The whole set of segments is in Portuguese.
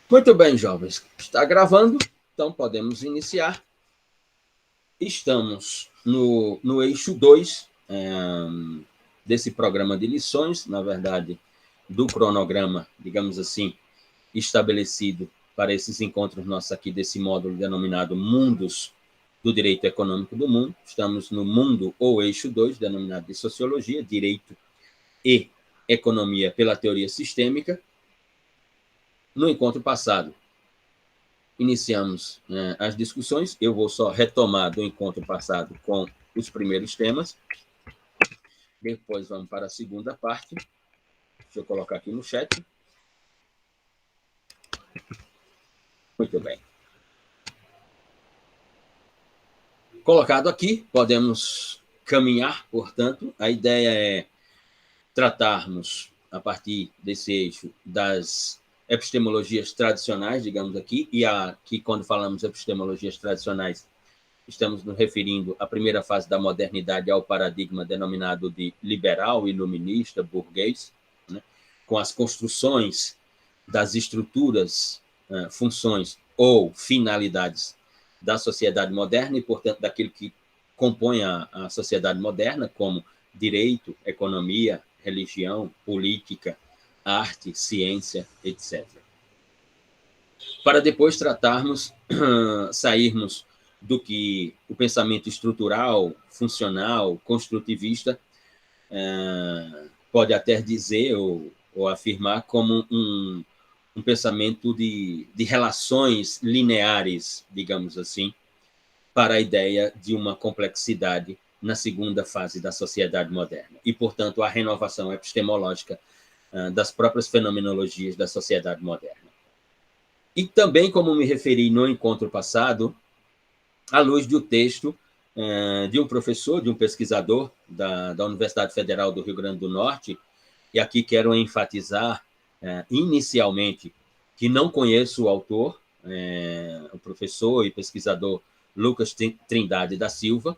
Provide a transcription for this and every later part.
Muito bem, jovens. Está gravando, então podemos iniciar. Estamos no eixo 2 desse programa de lições, na verdade, do cronograma, digamos assim, estabelecido para esses encontros nossos aqui desse módulo denominado Mundos do Direito Econômico do Mundo. Estamos no mundo ou eixo 2, denominado de Sociologia, Direito e Economia pela Teoria Sistêmica. No encontro passado, iniciamos as discussões. Eu vou só retomar do encontro passado com os primeiros temas. Depois vamos para a segunda parte. Deixa eu colocar aqui no chat. Muito bem. Colocado aqui, podemos caminhar, portanto. A ideia é tratarmos, a partir desse eixo, das epistemologias tradicionais, digamos aqui, e aqui, quando falamos epistemologias tradicionais, estamos nos referindo à primeira fase da modernidade, ao paradigma denominado de liberal, iluminista, burguês, né, com as construções das estruturas, funções ou finalidades da sociedade moderna e, portanto, daquilo que compõe a sociedade moderna, como direito, economia, religião, política, arte, ciência, etc. Para depois tratarmos, sairmos do que o pensamento estrutural, funcional, construtivista pode até dizer ou afirmar como um pensamento de relações lineares, digamos assim, para a ideia de uma complexidade na segunda fase da sociedade moderna. E, portanto, a renovação epistemológica das próprias fenomenologias da sociedade moderna. E também, como me referi no encontro passado, à luz do texto de um professor, de um pesquisador da Universidade Federal do Rio Grande do Norte, e aqui quero enfatizar inicialmente que não conheço o autor, o professor e pesquisador Lucas Trindade da Silva.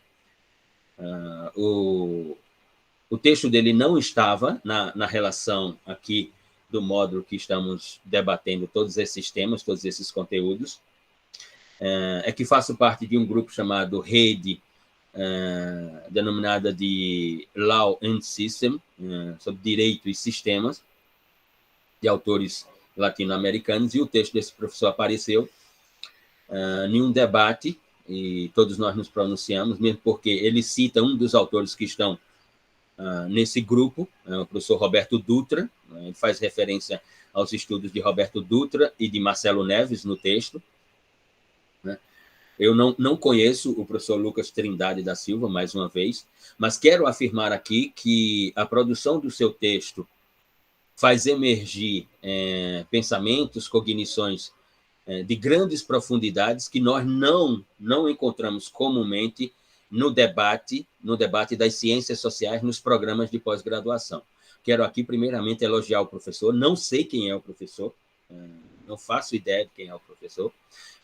O texto dele não estava na relação aqui do módulo que estamos debatendo todos esses temas, todos esses conteúdos. É que faço parte de um grupo chamado Rede, denominada de Law and System, sobre direito e sistemas, de autores latino-americanos, e o texto desse professor apareceu em um debate, e todos nós nos pronunciamos, mesmo porque ele cita um dos autores que estão nesse grupo, o professor Roberto Dutra. Ele faz referência aos estudos de Roberto Dutra e de Marcelo Neves no texto. Eu não conheço o professor Lucas Trindade da Silva, mais uma vez, mas quero afirmar aqui que a produção do seu texto faz emergir pensamentos, cognições de grandes profundidades que nós não encontramos comumente no debate das ciências sociais nos programas de pós-graduação. Quero aqui, primeiramente, elogiar o professor. Não sei quem é o professor, não faço ideia de quem é o professor,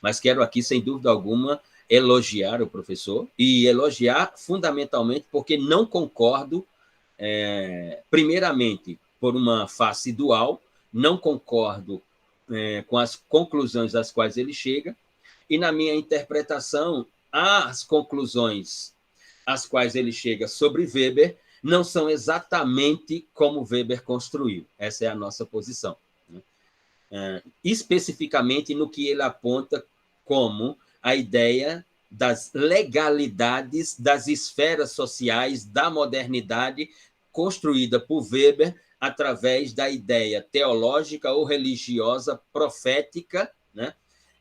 mas quero aqui, sem dúvida alguma, elogiar o professor, e elogiar fundamentalmente porque não concordo, primeiramente, por uma face dual, não concordo com as conclusões às quais ele chega, e, na minha interpretação, as conclusões às quais ele chega sobre Weber não são exatamente como Weber construiu. Essa é a nossa posição. Especificamente no que ele aponta como a ideia das legalidades das esferas sociais da modernidade construída por Weber através da ideia teológica ou religiosa profética, né,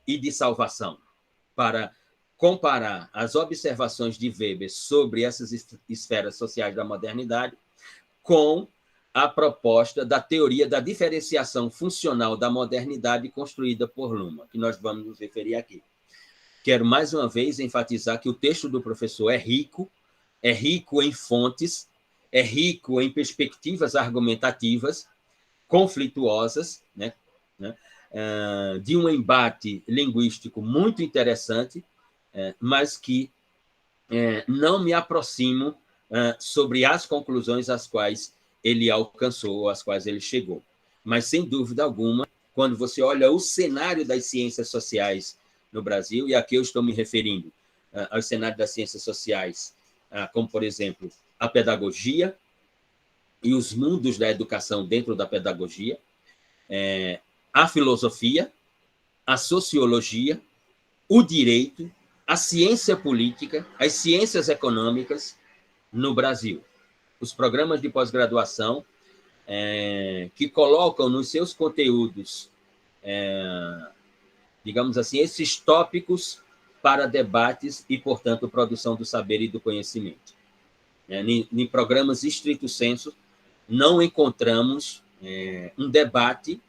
e de salvação, para comparar as observações de Weber sobre essas esferas sociais da modernidade com a proposta da teoria da diferenciação funcional da modernidade construída por Luhmann, que nós vamos nos referir aqui. Quero, mais uma vez, enfatizar que o texto do professor é rico em fontes, é rico em perspectivas argumentativas, conflituosas, né, de um embate linguístico muito interessante, mas que não me aproximo sobre as conclusões às quais ele alcançou, às quais ele chegou. Mas, sem dúvida alguma, quando você olha o cenário das ciências sociais no Brasil, e aqui eu estou me referindo ao cenário das ciências sociais, como, por exemplo, a pedagogia e os mundos da educação dentro da pedagogia, a filosofia, a sociologia, o direito, a ciência política, as ciências econômicas no Brasil. Os programas de pós-graduação que colocam nos seus conteúdos, digamos assim, esses tópicos para debates e, portanto, produção do saber e do conhecimento. Em programas estrito sensu, não encontramos um debate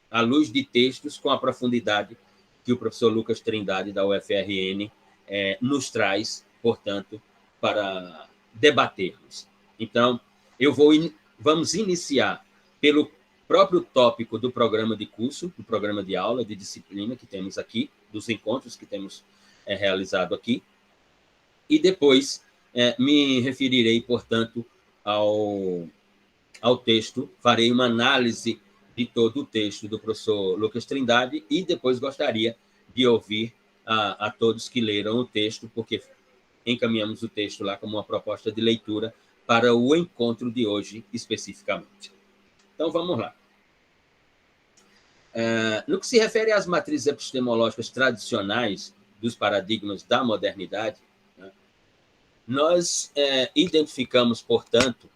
à luz de textos com a profundidade que o professor Lucas Trindade, da UFRN, nos traz, portanto, para debatermos. Então, vamos iniciar pelo próprio tópico do programa de curso, do programa de aula, de disciplina que temos aqui, dos encontros que temos realizado aqui, e depois me referirei, portanto, ao texto, farei uma análise de todo o texto do professor Lucas Trindade e depois gostaria de ouvir a todos que leram o texto, porque encaminhamos o texto lá como uma proposta de leitura para o encontro de hoje, especificamente. Então, vamos lá. No que se refere às matrizes epistemológicas tradicionais dos paradigmas da modernidade, nós identificamos, portanto,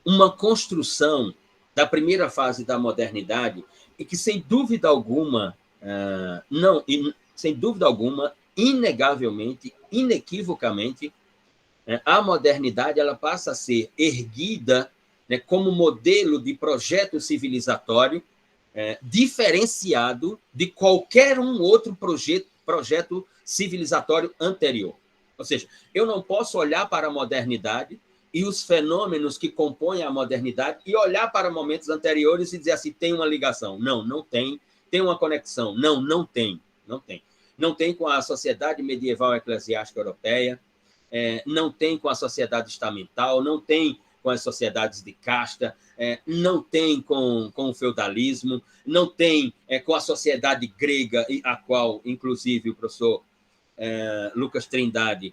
uma construção da primeira fase da modernidade e que, sem dúvida alguma, sem dúvida alguma, inegavelmente, inequivocamente, a modernidade ela passa a ser erguida como modelo de projeto civilizatório diferenciado de qualquer outro projeto civilizatório anterior. Ou seja, eu não posso olhar para a modernidade e os fenômenos que compõem a modernidade e olhar para momentos anteriores e dizer assim, tem uma ligação. Não, não tem. Tem uma conexão. Não, não tem. Não tem. Não tem com a sociedade medieval eclesiástica europeia, não tem com a sociedade estamental, não tem com as sociedades de casta, não tem com o feudalismo, não tem com a sociedade grega, a qual, inclusive, o professor Lucas Trindade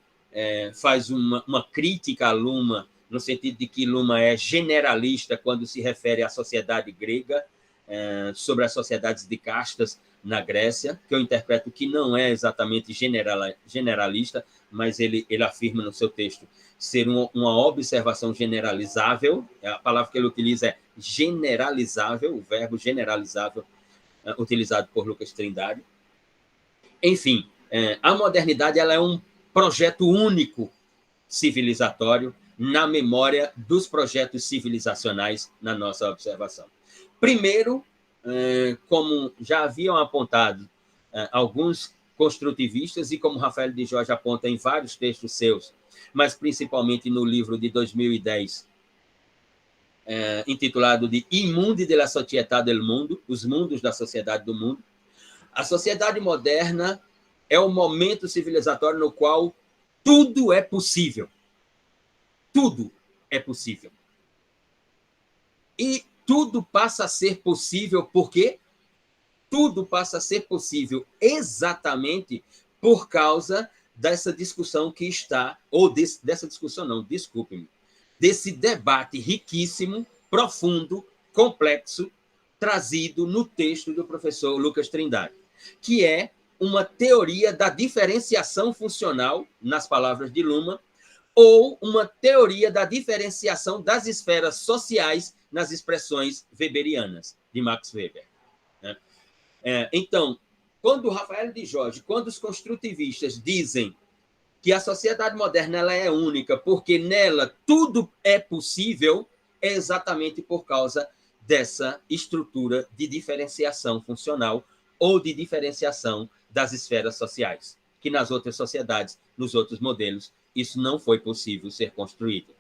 faz uma crítica a Luma, no sentido de que Luma é generalista quando se refere à sociedade grega, sobre as sociedades de castas na Grécia, que eu interpreto que não é exatamente generalista, mas ele afirma no seu texto ser uma observação generalizável. A palavra que ele utiliza é generalizável, o verbo generalizável utilizado por Lucas Trindade. Enfim, a modernidade ela é um projeto único civilizatório na memória dos projetos civilizacionais na nossa observação. Primeiro, como já haviam apontado alguns construtivistas, e como Rafael de Jorge aponta em vários textos seus, mas principalmente no livro de 2010, intitulado de I Mundi de la Società del Mundo, Os Mundos da Sociedade do Mundo, a sociedade moderna é o momento civilizatório no qual tudo é possível. Tudo é possível. E tudo passa a ser possível por quê? Tudo passa a ser possível exatamente por causa dessa discussão que está, ou dessa discussão não, desculpe-me, desse debate riquíssimo, profundo, complexo, trazido no texto do professor Lucas Trindade, que é uma teoria da diferenciação funcional, nas palavras de Luhmann, ou uma teoria da diferenciação das esferas sociais nas expressões weberianas, de Max Weber. Então, quando Rafael de Jorge, quando os construtivistas dizem que a sociedade moderna ela é única porque nela tudo é possível, é exatamente por causa dessa estrutura de diferenciação funcional ou de diferenciação das esferas sociais, que nas outras sociedades, nos outros modelos, isso não foi possível ser construído.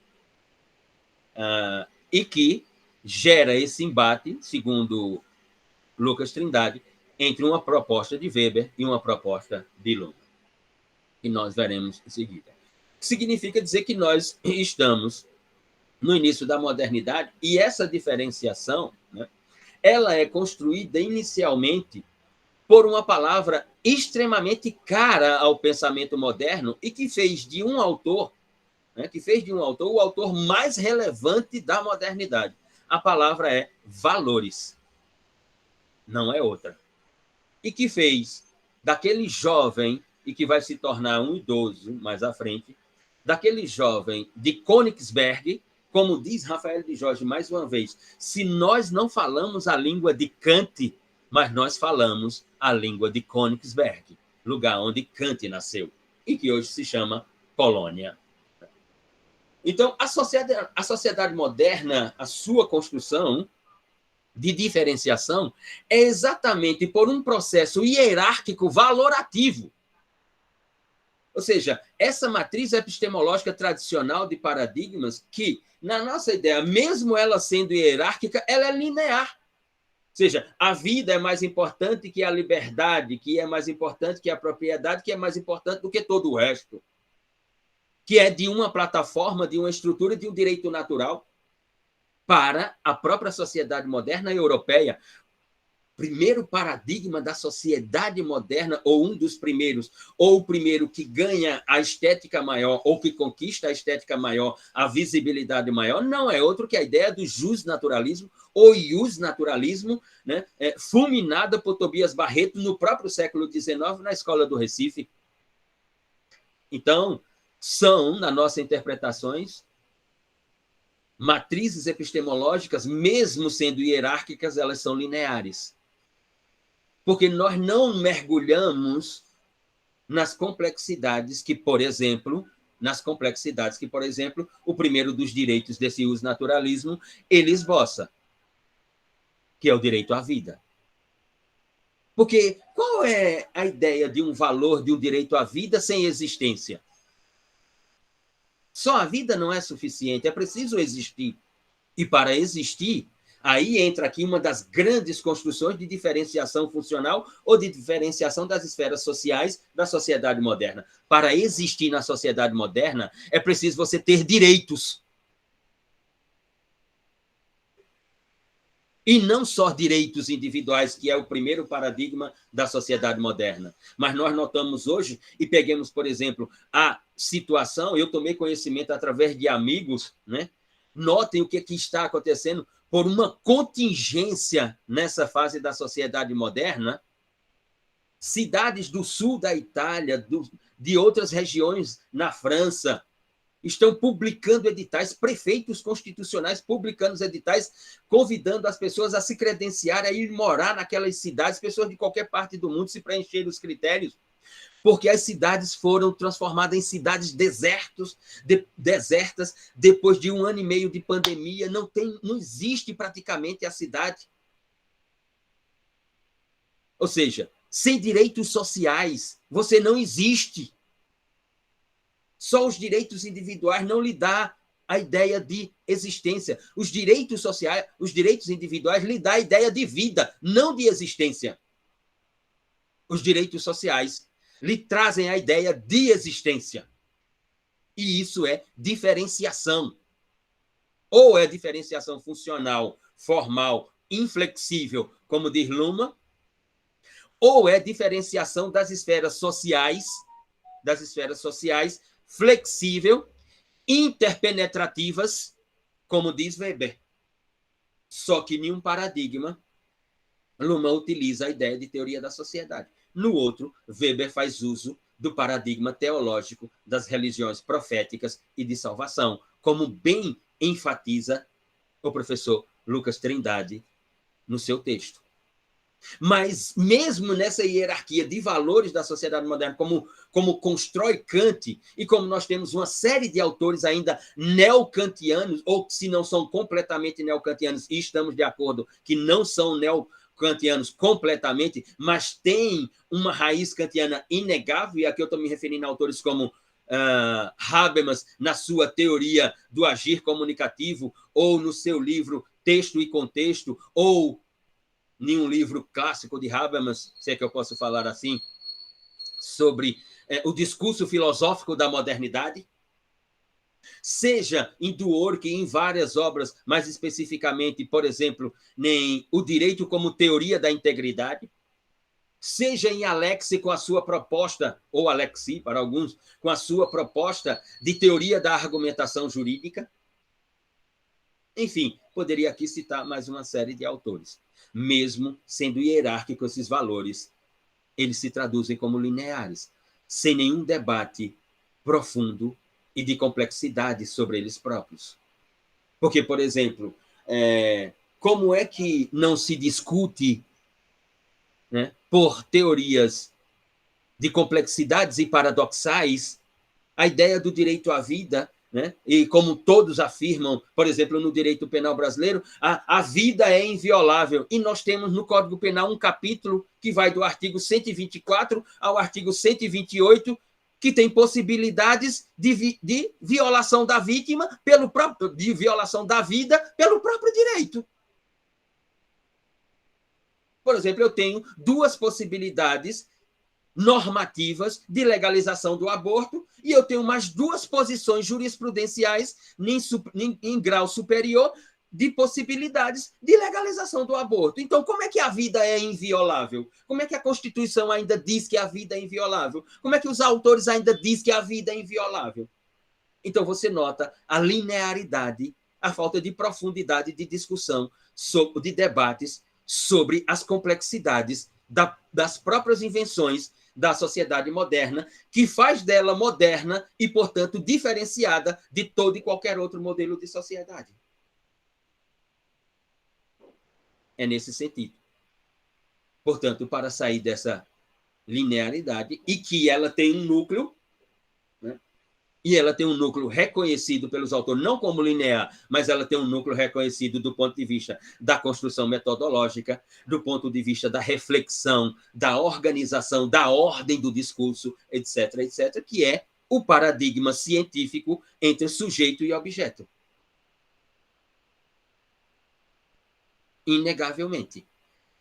E que gera esse embate, segundo Lucas Trindade, entre uma proposta de Weber e uma proposta de Luhmann, que nós veremos em seguida. Significa dizer que nós estamos no início da modernidade, e essa diferenciação, né, ela é construída inicialmente por uma palavra extremamente cara ao pensamento moderno e que fez de um autor, né, o autor mais relevante da modernidade. A palavra é valores, não é outra. E que fez daquele jovem, e que vai se tornar um idoso mais à frente, daquele jovem de Königsberg, como diz Rafael de Jorge mais uma vez, se nós não falamos a língua de Kant, mas nós falamos a língua de Königsberg, lugar onde Kant nasceu, e que hoje se chama Polônia. Então, a sociedade moderna, a sua construção de diferenciação é exatamente por um processo hierárquico valorativo. Ou seja, essa matriz epistemológica tradicional de paradigmas que, na nossa ideia, mesmo ela sendo hierárquica, ela é linear. Ou seja, a vida é mais importante que a liberdade, que é mais importante que a propriedade, que é mais importante do que todo o resto. Que é de uma plataforma, de uma estrutura, de um direito natural para a própria sociedade moderna europeia. Primeiro paradigma da sociedade moderna, ou um dos primeiros, ou o primeiro que ganha a estética maior, ou que conquista a estética maior, a visibilidade maior, não é outro que a ideia do justnaturalismo, ou iusnaturalismo, né, fulminada por Tobias Barreto no próprio século XIX, na Escola do Recife. Então, são, nas nossas interpretações, matrizes epistemológicas, mesmo sendo hierárquicas, elas são lineares. Porque nós não mergulhamos nas complexidades que, por exemplo, o primeiro dos direitos desse justnaturalismo, ele esboça, que é o direito à vida. Porque qual é a ideia de um valor de um direito à vida sem existência? Só a vida não é suficiente, é preciso existir. E para existir, aí entra aqui uma das grandes construções de diferenciação funcional ou de diferenciação das esferas sociais da sociedade moderna. Para existir na sociedade moderna, é preciso você ter direitos. E não só direitos individuais, que é o primeiro paradigma da sociedade moderna. Mas nós notamos hoje, e peguemos, por exemplo, a situação, eu tomei conhecimento através de amigos, né? Notem o que está acontecendo por uma contingência nessa fase da sociedade moderna. Cidades do sul da Itália, de outras regiões na França, estão publicando editais, prefeitos constitucionais publicando editais, convidando as pessoas a se credenciar, a ir morar naquelas cidades, pessoas de qualquer parte do mundo, se preencherem os critérios, porque as cidades foram transformadas em cidades desertas depois de 1 ano e meio de pandemia, não existe praticamente a cidade. Ou seja, sem direitos sociais, você não existe. Só os direitos individuais não lhe dá a ideia de existência. Os direitos sociais, os direitos individuais lhe dá a ideia de vida, não de existência. Os direitos sociais lhe trazem a ideia de existência. E isso é diferenciação. Ou é diferenciação funcional, formal, inflexível, como diz Luhmann, ou é diferenciação das esferas sociais, flexível, interpenetrativas, como diz Weber. Só que em um paradigma, Luhmann utiliza a ideia de teoria da sociedade. No outro, Weber faz uso do paradigma teológico das religiões proféticas e de salvação, como bem enfatiza o professor Lucas Trindade no seu texto. Mas, mesmo nessa hierarquia de valores da sociedade moderna, como constrói Kant, e como nós temos uma série de autores ainda neocantianos, ou se não são completamente neocantianos, e estamos de acordo que não são neocantianos completamente, mas têm uma raiz kantiana inegável, e aqui eu estou me referindo a autores como Habermas, na sua teoria do agir comunicativo, ou no seu livro Texto e Contexto, ou em um livro clássico de Habermas, se é que eu posso falar assim, sobre o discurso filosófico da modernidade. seja em Dworkin, em várias obras, mais especificamente, por exemplo, em O Direito como Teoria da Integridade, seja em Alexi com a sua proposta, ou Alexi para alguns, com a sua proposta de teoria da argumentação jurídica. Enfim, poderia aqui citar mais uma série de autores. Mesmo sendo hierárquico esses valores, eles se traduzem como lineares, sem nenhum debate profundo e de complexidade sobre eles próprios. Porque, por exemplo, como é que não se discute, né, por teorias de complexidades e paradoxais a ideia do direito à vida, né? E como todos afirmam, por exemplo, no direito penal brasileiro, a vida é inviolável. E nós temos no Código Penal um capítulo que vai do artigo 124 ao artigo 128, que tem possibilidades de violação da vítima pelo próprio, de violação da vida pelo próprio direito. Por exemplo, eu tenho duas possibilidades normativas de legalização do aborto e eu tenho mais duas posições jurisprudenciais em grau superior de possibilidades de legalização do aborto. Então, como é que a vida é inviolável? Como é que a Constituição ainda diz que a vida é inviolável? Como é que os autores ainda dizem que a vida é inviolável? Então, você nota a linearidade, a falta de profundidade de discussão, de debates sobre as complexidades das próprias invenções da sociedade moderna, que faz dela moderna e, portanto, diferenciada de todo e qualquer outro modelo de sociedade. É nesse sentido. Portanto, para sair dessa linearidade, e que ela tem um núcleo, né? E ela tem um núcleo reconhecido pelos autores, não como linear, mas ela tem um núcleo reconhecido do ponto de vista da construção metodológica, do ponto de vista da reflexão, da organização, da ordem do discurso, etc., etc., que é o paradigma científico entre sujeito e objeto. Inegavelmente,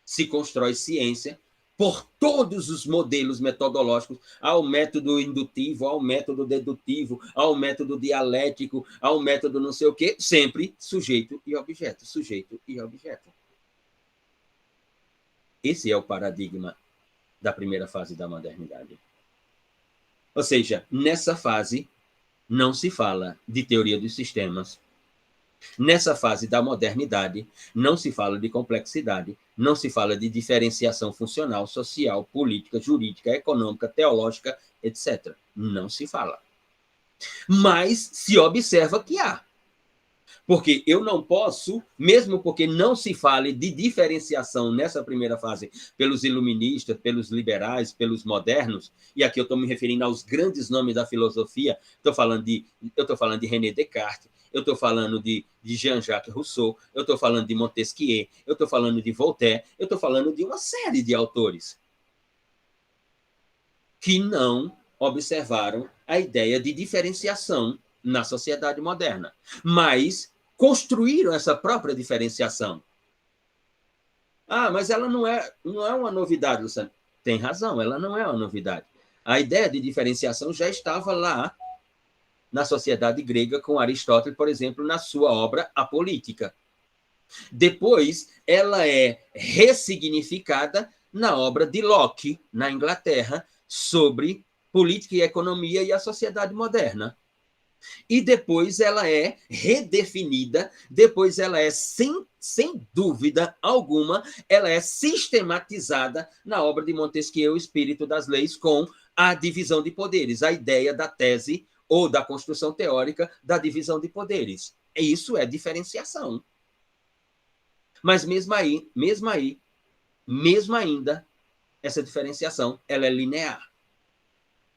se constrói ciência por todos os modelos metodológicos, ao método indutivo, ao método dedutivo, ao método dialético, ao método não sei o quê, sempre sujeito e objeto, sujeito e objeto. Esse é o paradigma da primeira fase da modernidade. Ou seja, nessa fase não se fala de teoria dos sistemas. Nessa fase da modernidade, não se fala de complexidade, não se fala de diferenciação funcional, social, política, jurídica, econômica, teológica, etc. Não se fala. Mas se observa que há. Porque eu não posso, mesmo porque não se fale de diferenciação nessa primeira fase pelos iluministas, pelos liberais, pelos modernos, e aqui eu estou me referindo aos grandes nomes da filosofia, eu estou falando de René Descartes, eu estou falando de Jean-Jacques Rousseau, eu estou falando de Montesquieu, eu estou falando de Voltaire, eu estou falando de uma série de autores que não observaram a ideia de diferenciação na sociedade moderna, mas construíram essa própria diferenciação. Mas ela não é uma novidade, Luciano. Tem razão, ela não é uma novidade. A ideia de diferenciação já estava lá na sociedade grega com Aristóteles, por exemplo, na sua obra A Política. Depois, ela é ressignificada na obra de Locke, na Inglaterra, sobre política e economia e a sociedade moderna. E depois ela é redefinida, depois ela é, sem dúvida alguma, ela é sistematizada na obra de Montesquieu, O Espírito das Leis, com a divisão de poderes, a ideia da tese ou da construção teórica da divisão de poderes. Isso é diferenciação. Mas mesmo ainda, essa diferenciação, ela é linear.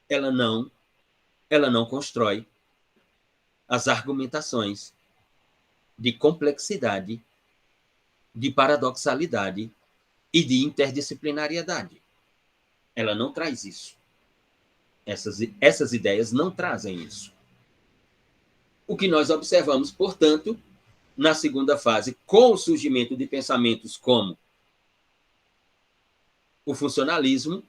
Ela não constrói as argumentações de complexidade, de paradoxalidade e de interdisciplinariedade. Ela não traz isso. Essas ideias não trazem isso. O que nós observamos, portanto, na segunda fase, com o surgimento de pensamentos como o funcionalismo,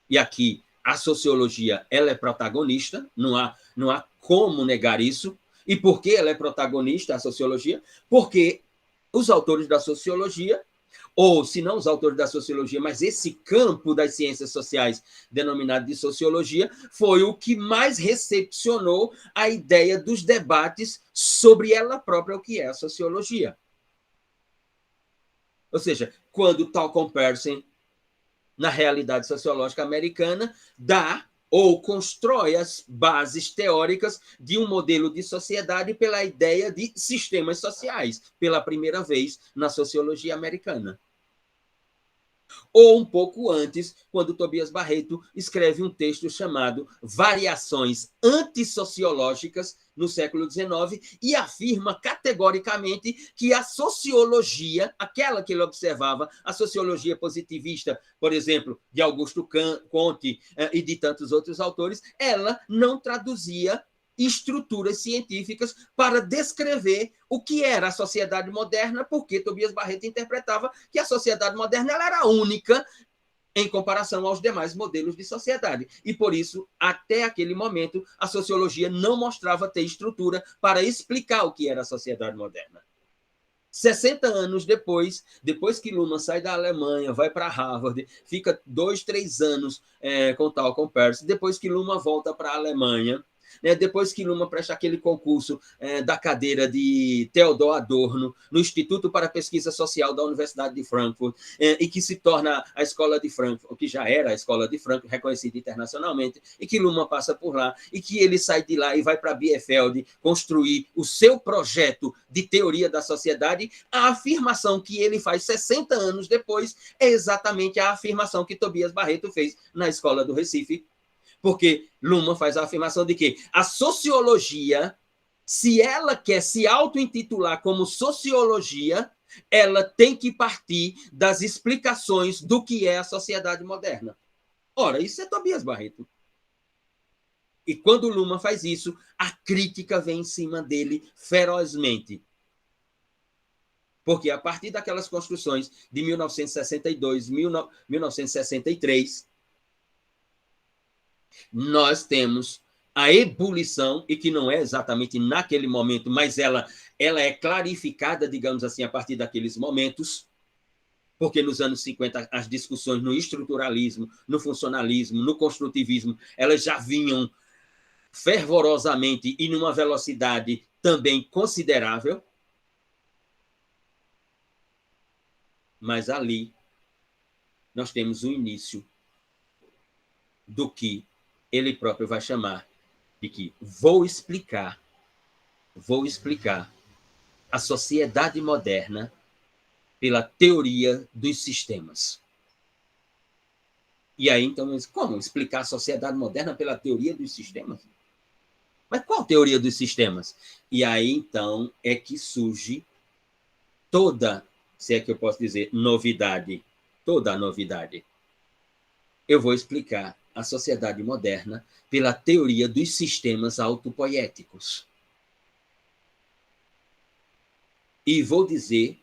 e aqui a sociologia ela é protagonista, não há como negar isso, E por que ela é protagonista, a sociologia? Porque os autores da sociologia, ou se não os autores da sociologia, mas esse campo das ciências sociais, denominado de sociologia, foi o que mais recepcionou a ideia dos debates sobre ela própria, o que é a sociologia. Ou seja, quando tal Pearson, na realidade sociológica americana, dá ou constrói as bases teóricas de um modelo de sociedade pela ideia de sistemas sociais, pela primeira vez na sociologia americana. Ou um pouco antes, quando Tobias Barreto escreve um texto chamado Variações Antissociológicas no século XIX e afirma categoricamente que a sociologia, aquela que ele observava, a sociologia positivista, por exemplo, de Augusto Comte e de tantos outros autores, ela não traduzia estruturas científicas para descrever o que era a sociedade moderna, porque Tobias Barreto interpretava que a sociedade moderna ela era única em comparação aos demais modelos de sociedade. E, por isso, até aquele momento, a sociologia não mostrava ter estrutura para explicar o que era a sociedade moderna. 60 anos depois que Luhmann sai da Alemanha, vai para Harvard, fica 2, 3 anos com Tal Pearson, depois que Luhmann volta para a Alemanha, depois que Luhmann presta aquele concurso da cadeira de Theodor Adorno no Instituto para a Pesquisa Social da Universidade de Frankfurt, e que se torna a Escola de Frankfurt, que já era a Escola de Frankfurt, reconhecida internacionalmente, e que Luhmann passa por lá, e que ele sai de lá e vai para Bielefeld construir o seu projeto de teoria da sociedade, a afirmação que ele faz 60 anos depois é exatamente a afirmação que Tobias Barreto fez na Escola do Recife, porque Luhmann faz a afirmação de que a sociologia, se ela quer se auto-intitular como sociologia, ela tem que partir das explicações do que é a sociedade moderna. Ora, isso é Tobias Barreto. E quando Luhmann faz isso, a crítica vem em cima dele ferozmente. Porque a partir daquelas construções de 1962, 1963, nós temos a ebulição, e que não é exatamente naquele momento, mas ela é clarificada, digamos assim, a partir daqueles momentos, porque nos anos 50 as discussões no estruturalismo, no funcionalismo, no construtivismo, elas já vinham fervorosamente e numa velocidade também considerável, mas ali nós temos o início do que ele próprio vai chamar de que vou explicar a sociedade moderna pela teoria dos sistemas. E aí, então, como explicar a sociedade moderna pela teoria dos sistemas? Mas qual teoria dos sistemas? E aí, então, é que surge toda, se é que eu posso dizer, novidade, toda a novidade. Eu vou explicar a sociedade moderna pela teoria dos sistemas autopoéticos. E vou dizer,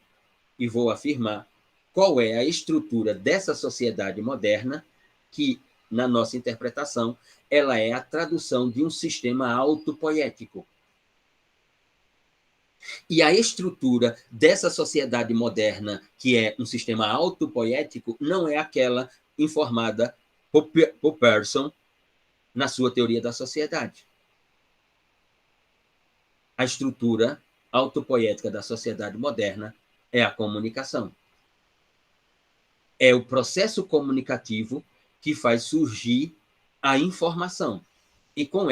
e vou afirmar, qual é a estrutura dessa sociedade moderna que, na nossa interpretação, ela é a tradução de um sistema autopoético. E a estrutura dessa sociedade moderna, que é um sistema autopoético, não é aquela informada por Pearson na sua teoria da sociedade. A estrutura autopoética da sociedade moderna é a comunicação. É o processo comunicativo que faz surgir a informação. E com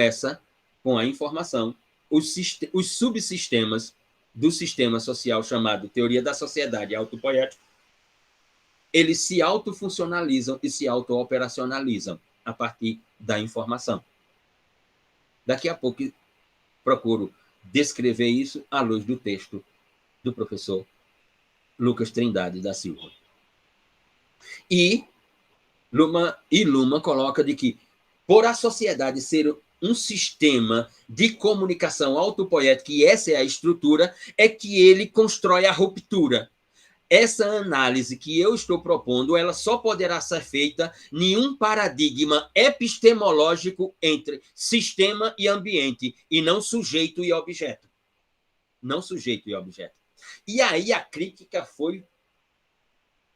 a informação, os subsistemas do sistema social chamado teoria da sociedade autopoética, eles se autofuncionalizam e se autooperacionalizam a partir da informação. Daqui a pouco procuro descrever isso à luz do texto do professor Lucas Trindade da Silva. E Luhmann coloca de que, por a sociedade ser um sistema de comunicação autopoética, e essa é a estrutura, é que ele constrói a ruptura. essa análise que eu estou propondo, ela só poderá ser feita em um paradigma epistemológico entre sistema e ambiente, e não sujeito e objeto. Não sujeito e objeto. E aí a crítica foi,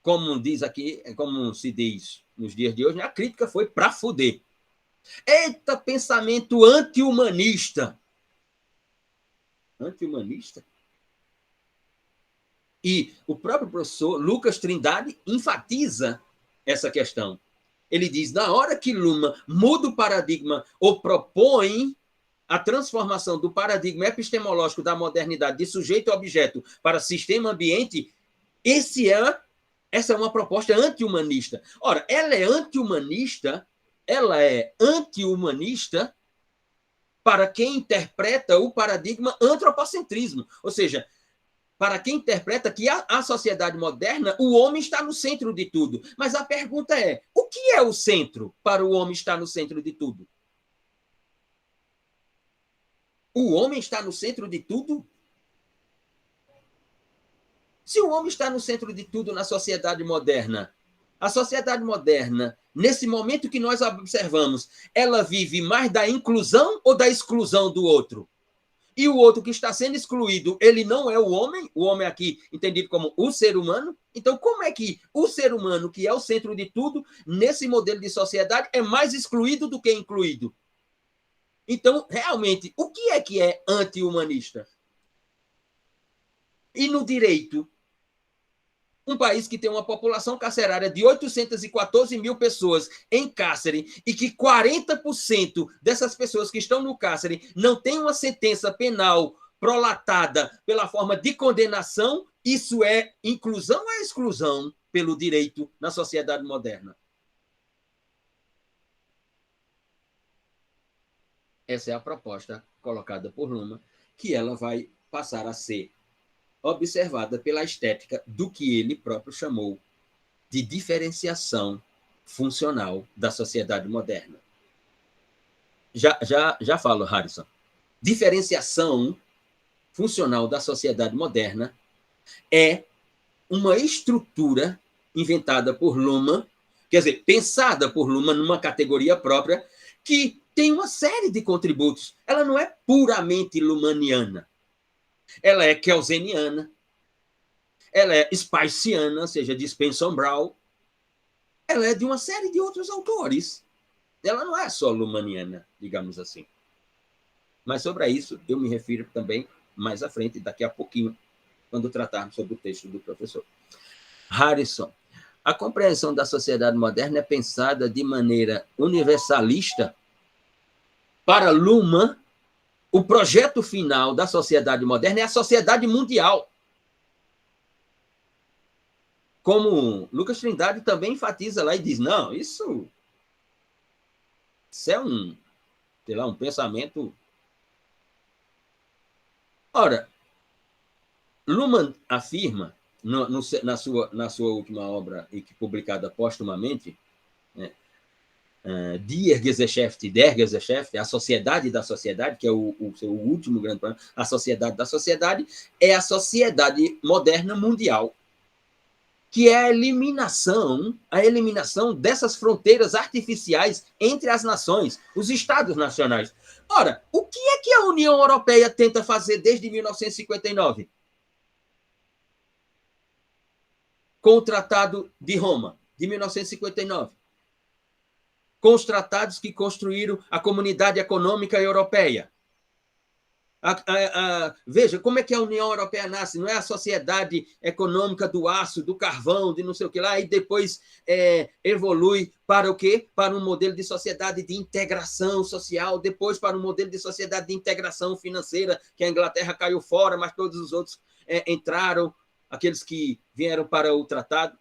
como diz aqui, como se diz nos dias de hoje, a crítica foi para fuder. Eita, pensamento anti-humanista. Anti-humanista? E o próprio professor Lucas Trindade enfatiza essa questão. Ele diz, na hora que Luhmann muda o paradigma ou propõe a transformação do paradigma epistemológico da modernidade de sujeito e objeto para sistema-ambiente, essa é uma proposta anti-humanista. Ora, ela é anti-humanista para quem interpreta o paradigma antropocentrismo, ou seja, para quem interpreta que a sociedade moderna, o homem está no centro de tudo. Mas a pergunta é, o que é o centro para o homem estar no centro de tudo? O homem está no centro de tudo? Se o homem está no centro de tudo na sociedade moderna, a sociedade moderna, nesse momento que nós observamos, ela vive mais da inclusão ou da exclusão do outro? E o outro que está sendo excluído, ele não é o homem aqui entendido como o ser humano. Então, como é que o ser humano, que é o centro de tudo, nesse modelo de sociedade, é mais excluído do que incluído? Então, realmente, o que é anti-humanista? E no direito, um país que tem uma população carcerária de 814 mil pessoas em cárcere e que 40% dessas pessoas que estão no cárcere não têm uma sentença penal prolatada pela forma de condenação, isso é inclusão ou exclusão pelo direito na sociedade moderna? Essa é a proposta colocada por Luhmann, que ela vai passar a ser observada pela estética do que ele próprio chamou de diferenciação funcional da sociedade moderna. Já falo, Harrison. Diferenciação funcional da sociedade moderna é uma estrutura inventada por Luhmann, quer dizer, pensada por Luhmann numa categoria própria, que tem uma série de contributos. Ela não é puramente luhmanniana. Ela é kelseniana, ela é spiceana, ou seja, de Spencer Brown, ela é de uma série de outros autores. Ela não é só luhmanniana, digamos assim. Mas sobre isso eu me refiro também mais à frente, daqui a pouquinho, quando tratarmos sobre o texto do professor. Harrison, a compreensão da sociedade moderna é pensada de maneira universalista. Para Luhmann, o projeto final da sociedade moderna é a sociedade mundial. Como Lucas Trindade também enfatiza lá e diz, não, isso é um pensamento... Ora, Luhmann afirma, na sua última obra, publicada póstumamente, né, Die Gesellschaft der Gesellschaft, a sociedade da sociedade, que é o seu último grande problema, a sociedade da sociedade, é a sociedade moderna mundial, que é a eliminação dessas fronteiras artificiais entre as nações, os Estados nacionais. Ora, o que é que a União Europeia tenta fazer desde 1959? Com o Tratado de Roma, de 1959. Com os tratados que construíram a Comunidade Econômica Europeia. Veja, como é que a União Europeia nasce? Não é a sociedade econômica do aço, do carvão, de não sei o que lá, e depois evolui para o quê? Para um modelo de sociedade de integração social, depois para um modelo de sociedade de integração financeira, que a Inglaterra caiu fora, mas todos os outros entraram, aqueles que vieram para o tratado.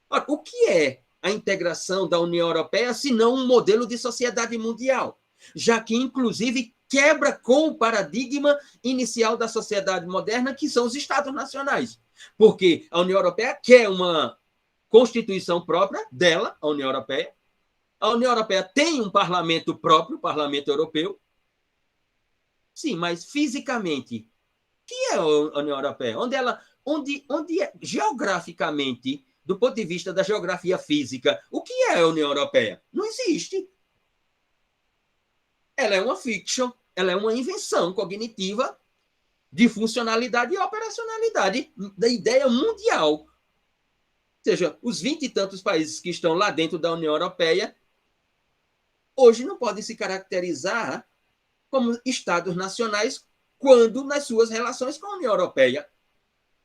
Ora, o que é a integração da União Europeia, se não um modelo de sociedade mundial? Já que, inclusive, quebra com o paradigma inicial da sociedade moderna, que são os Estados nacionais. Porque a União Europeia quer uma constituição própria dela, a União Europeia. A União Europeia tem um parlamento próprio, o Parlamento Europeu. Sim, mas fisicamente, o que é a União Europeia? geograficamente, do ponto de vista da geografia física, o que é a União Europeia? Não existe. Ela é uma fiction, ela é uma invenção cognitiva de funcionalidade e operacionalidade da ideia mundial. Ou seja, os 20 e tantos países que estão lá dentro da União Europeia hoje não podem se caracterizar como Estados nacionais quando nas suas relações com a União Europeia.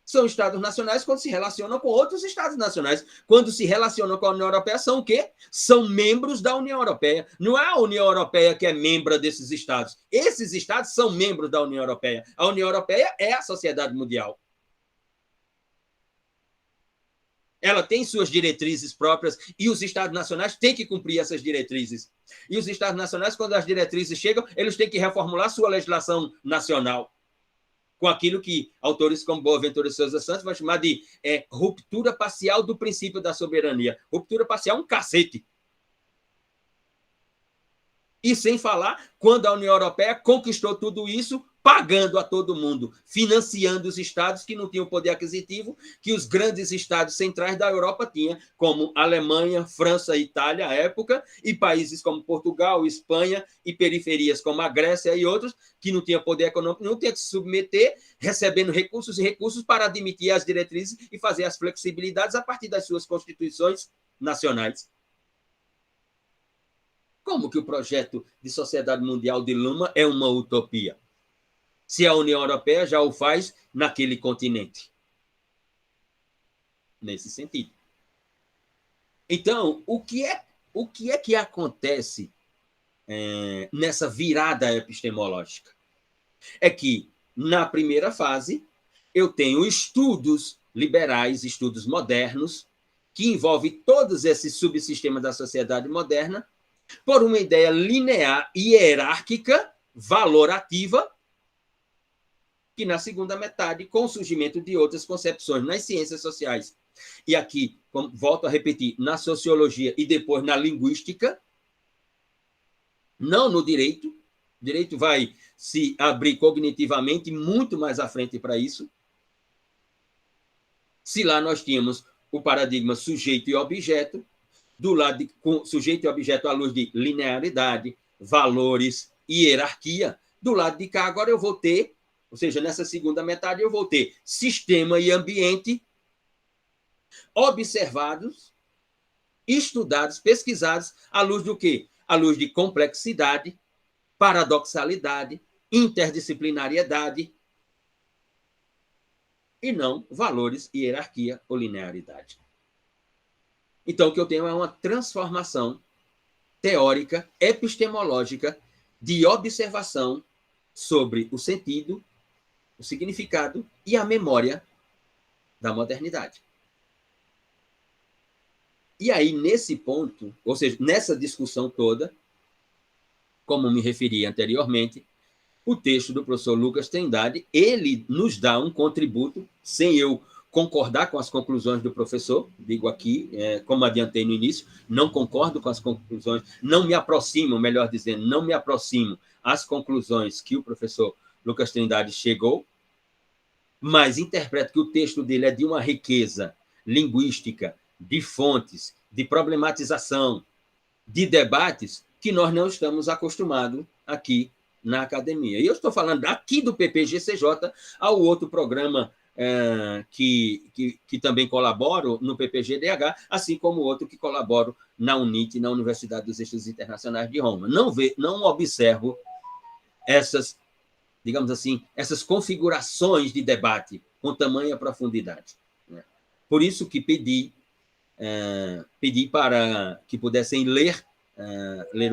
São Estados nacionais quando se relacionam com outros Estados nacionais. Quando se relacionam com a União Europeia, são o quê? São membros da União Europeia. Não é a União Europeia que é membro desses Estados. Esses Estados são membros da União Europeia. A União Europeia é a sociedade mundial. Ela tem suas diretrizes próprias e os Estados nacionais têm que cumprir essas diretrizes. E os Estados nacionais, quando as diretrizes chegam, eles têm que reformular sua legislação nacional com aquilo que autores como Boaventura de Sousa Santos vão chamar de ruptura parcial do princípio da soberania. Ruptura parcial é um cacete. E sem falar quando a União Europeia conquistou tudo isso pagando a todo mundo, financiando os estados que não tinham poder aquisitivo, que os grandes estados centrais da Europa tinham, como Alemanha, França, Itália, à época, e países como Portugal, Espanha, e periferias como a Grécia e outros, que não tinham poder econômico, não tinham que se submeter, recebendo recursos e recursos para admitir as diretrizes e fazer as flexibilidades a partir das suas constituições nacionais. Como que o projeto de sociedade mundial de Luma é uma utopia? Se a União Europeia já o faz naquele continente. Nesse sentido. Então, o que é que acontece nessa virada epistemológica? É que, na primeira fase, eu tenho estudos liberais, estudos modernos, que envolvem todos esses subsistemas da sociedade moderna, por uma ideia linear e hierárquica, valorativa, que na segunda metade, com o surgimento de outras concepções nas ciências sociais, e aqui, volto a repetir, na sociologia e depois na linguística, não no direito, o direito vai se abrir cognitivamente muito mais à frente para isso. Se lá nós tínhamos o paradigma sujeito e objeto, do lado de sujeito e objeto à luz de linearidade, valores e hierarquia, do lado de cá agora eu vou ter, ou seja, nessa segunda metade eu vou ter sistema e ambiente observados, estudados, pesquisados à luz do quê? À luz de complexidade, paradoxalidade, interdisciplinariedade e não valores, hierarquia ou linearidade. Então, o que eu tenho é uma transformação teórica, epistemológica, de observação sobre o sentido, o significado e a memória da modernidade. E aí, nesse ponto, ou seja, nessa discussão toda, como me referi anteriormente, o texto do professor Lucas Trindade, ele nos dá um contributo, sem eu concordar com as conclusões do professor, digo aqui, como adiantei no início, não concordo com as conclusões, não me aproximo, melhor dizendo, não me aproximo às conclusões que o professor Lucas Trindade chegou, mas interpreto que o texto dele é de uma riqueza linguística, de fontes, de problematização, de debates, que nós não estamos acostumados aqui na academia. E eu estou falando aqui do PPG-CJ ao outro programa que também colaboro no PPG-DH, assim como outro que colaboro na UNIT, na Universidade dos Estudos Internacionais de Roma. Não observo essas, digamos assim, essas configurações de debate com tamanha profundidade. Por isso que pedi para que pudessem ler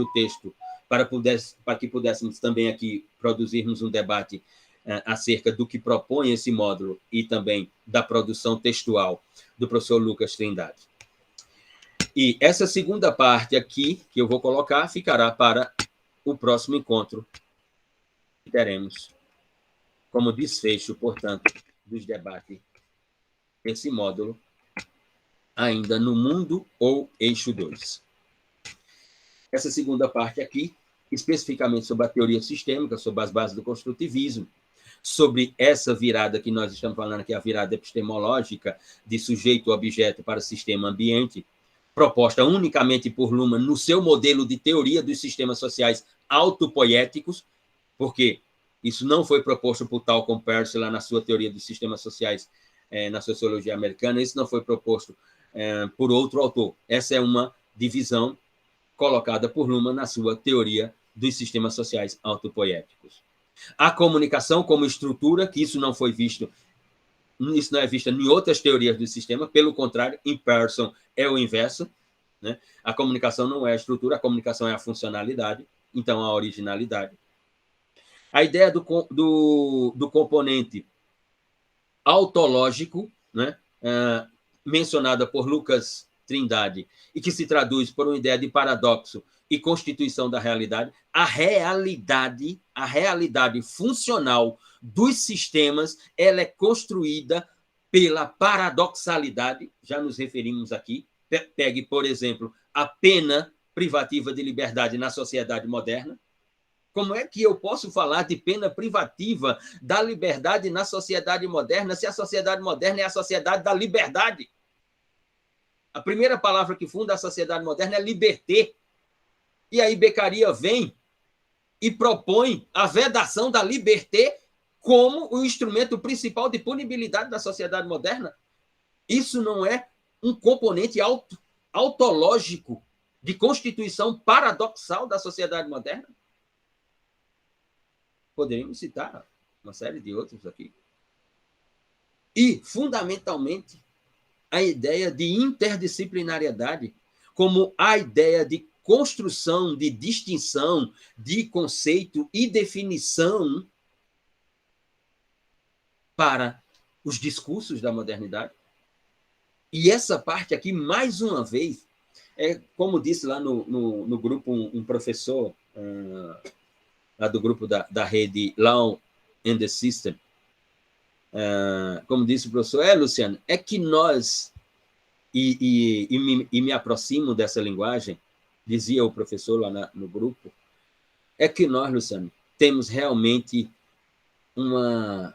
o texto, para que pudéssemos também aqui produzirmos um debate acerca do que propõe esse módulo e também da produção textual do professor Lucas Trindade. E essa segunda parte aqui, que eu vou colocar, ficará para o próximo encontro que teremos como desfecho, portanto, dos debates desse módulo, ainda no Mundo ou Eixo 2. Essa segunda parte aqui, especificamente sobre a teoria sistêmica, sobre as bases do construtivismo, sobre essa virada que nós estamos falando, que é a virada epistemológica de sujeito-objeto para sistema-ambiente, proposta unicamente por Luhmann no seu modelo de teoria dos sistemas sociais autopoéticos, porque isso não foi proposto por Talcott Peirce lá na sua teoria dos sistemas sociais na sociologia americana, isso não foi proposto por outro autor. Essa é uma divisão colocada por Luhmann na sua teoria dos sistemas sociais autopoéticos. A comunicação como estrutura, que isso não foi visto, isso não é visto em outras teorias do sistema, pelo contrário, em Pearson é o inverso, né? A comunicação não é a estrutura, a comunicação é a funcionalidade, então a originalidade. A ideia do componente autológico, né? Mencionada por Lucas Trindade, e que se traduz por uma ideia de paradoxo e constituição da realidade, a realidade funcional dos sistemas, ela é construída pela paradoxalidade, já nos referimos aqui. Pegue, por exemplo, a pena privativa de liberdade na sociedade moderna. Como é que eu posso falar de pena privativa da liberdade na sociedade moderna, se a sociedade moderna é a sociedade da liberdade? A primeira palavra que funda a sociedade moderna é liberté. E aí Beccaria vem e propõe a vedação da liberté como o instrumento principal de punibilidade da sociedade moderna. Isso não é um componente autológico de constituição paradoxal da sociedade moderna? Poderíamos citar uma série de outros aqui. E, fundamentalmente, a ideia de interdisciplinariedade como a ideia de construção, de distinção, de conceito e definição para os discursos da modernidade. E essa parte aqui, mais uma vez, como disse lá no grupo um professor lá do grupo da rede Law and the System, como disse o professor, Luciano, é que nós, e me aproximo dessa linguagem, dizia o professor lá no grupo, é que nós, Luciano, temos realmente uma